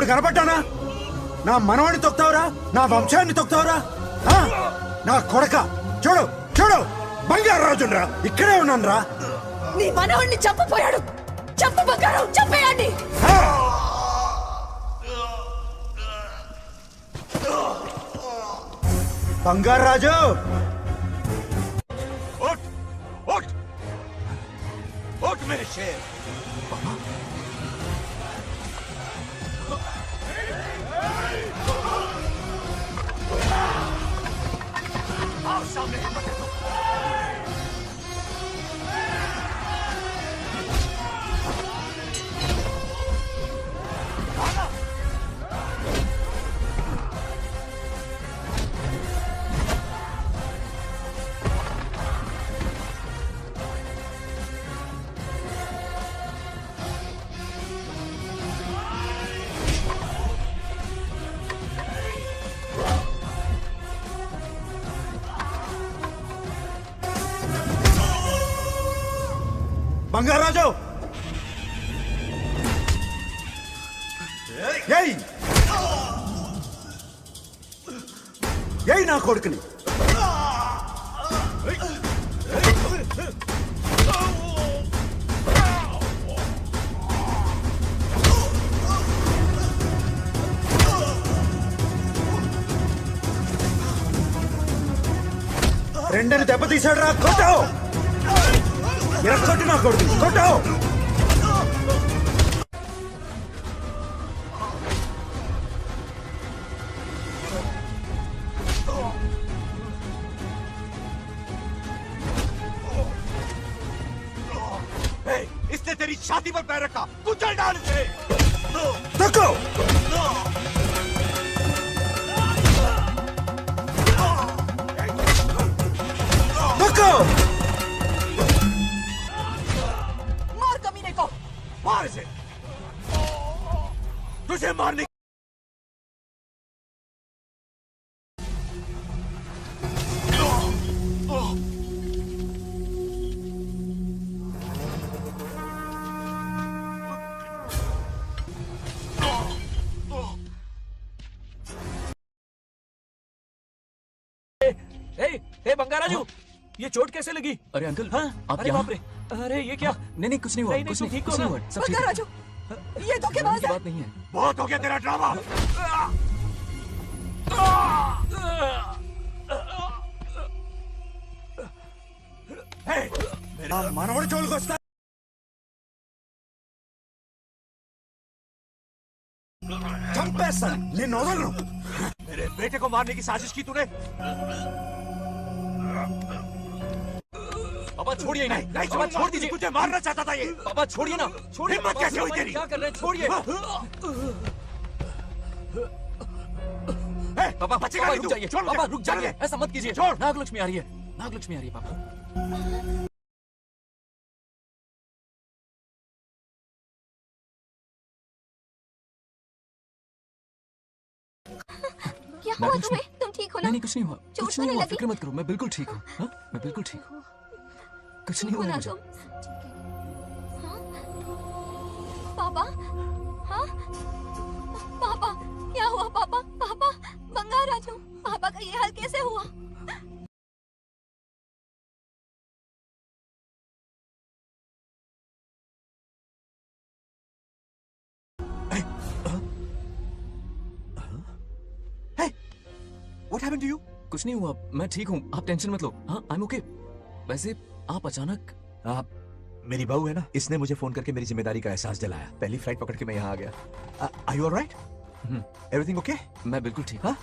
ఇప్పుడు కనపడ్డానా? నా మనవాడిని తొక్తావురా, నా వంశాన్ని తొక్తావురా? ఆ? నా కొడక చూడు చూడు, బంగారు రాజురా, ఇక్కడే ఉన్నాను రా. నీ మనవణ్ణి చంపపోయాడు. చంపు బంగారం, చంపేయండి. బంగారు రాజు, उठ मेरे शेर। आओ सामने। బంగారాజు, ఏయ్ ఏయ్ నా కొడుకుని. రెండని దెబ్బతీశాడు రా, కొట్టావు. కొట్టు నా కొడుకు, కొట్టావు. इसने तेरी छाती पर पैर रखा, कुचल डाल इसे। देखो देखो, मार कमीने को, मार इसे। तुझे मारने ए बंगाराजू, ये चोट कैसे लगी? अरे अंकल, हाँ? आप अरे यहाँ? बाप रे, अरे ये क्या? नहीं कुछ नहीं हुआ, नहीं, कुछ तुम नहीं, ठीक हो कुछ ना? नहीं हुआ, सब ठीक है। बंगाराजू, ये धोखेबाज है। बात नहीं है। बहुत हो गया तेरा ड्रामा। మనవడు చోటుకు వస్తా. చంపేస్తాను, నిన్ను వదలను. मेरे बेटे को मारने की साजिश की तूने? पापा छोड़िए, नहीं, नहीं पापा छोड़ दीजिए। तुझे मारना चाहता था ये। पापा छोड़िए ना, छोड़िए। हिम्मत कैसे हुई तेरी? क्या कर रहे हैं? छोड़िए। पापा बचेगा पापा नहीं रुक तू। जाइए, छोड़ मुझे। पापा रुक चल जाइए, दे। ऐसा मत कीजिए। छोड़। नागलक्ष्मी आ रही है, नागलक्ष्मी आ रही है पापा। क्या हुआ तुम्हें? तुम ठीक हो ना? नहीं कुछ नहीं हुआ, चोट कुछ नहीं तो हुआ, नहीं फिक्र मत करो, मैं बिल्कुल ठीक हूँ। हाँ? मैं बिल्कुल ठीक हूँ, कुछ नहीं हो हुआ ना मुझे। तुम? हाँ? पापा? हाँ? पापा, क्या हुआ पापा? पापा, बंगाराजू, पापा का ये हाल कैसे हुआ? What happened to you? कुछ नहीं हुआ, मैं ठीक हूँ, आप टेंशन मत लो। हाँ, I'm okay। वैसे आप अचानक मेरी बहू है ना, इसने मुझे फोन करके मेरी जिम्मेदारी का एहसास दिलाया। पहली फ्लाइट पकड़ के मैं यहाँ आ गया। Are you all right? Everything okay? मैं बिल्कुल ठीक। हाँ?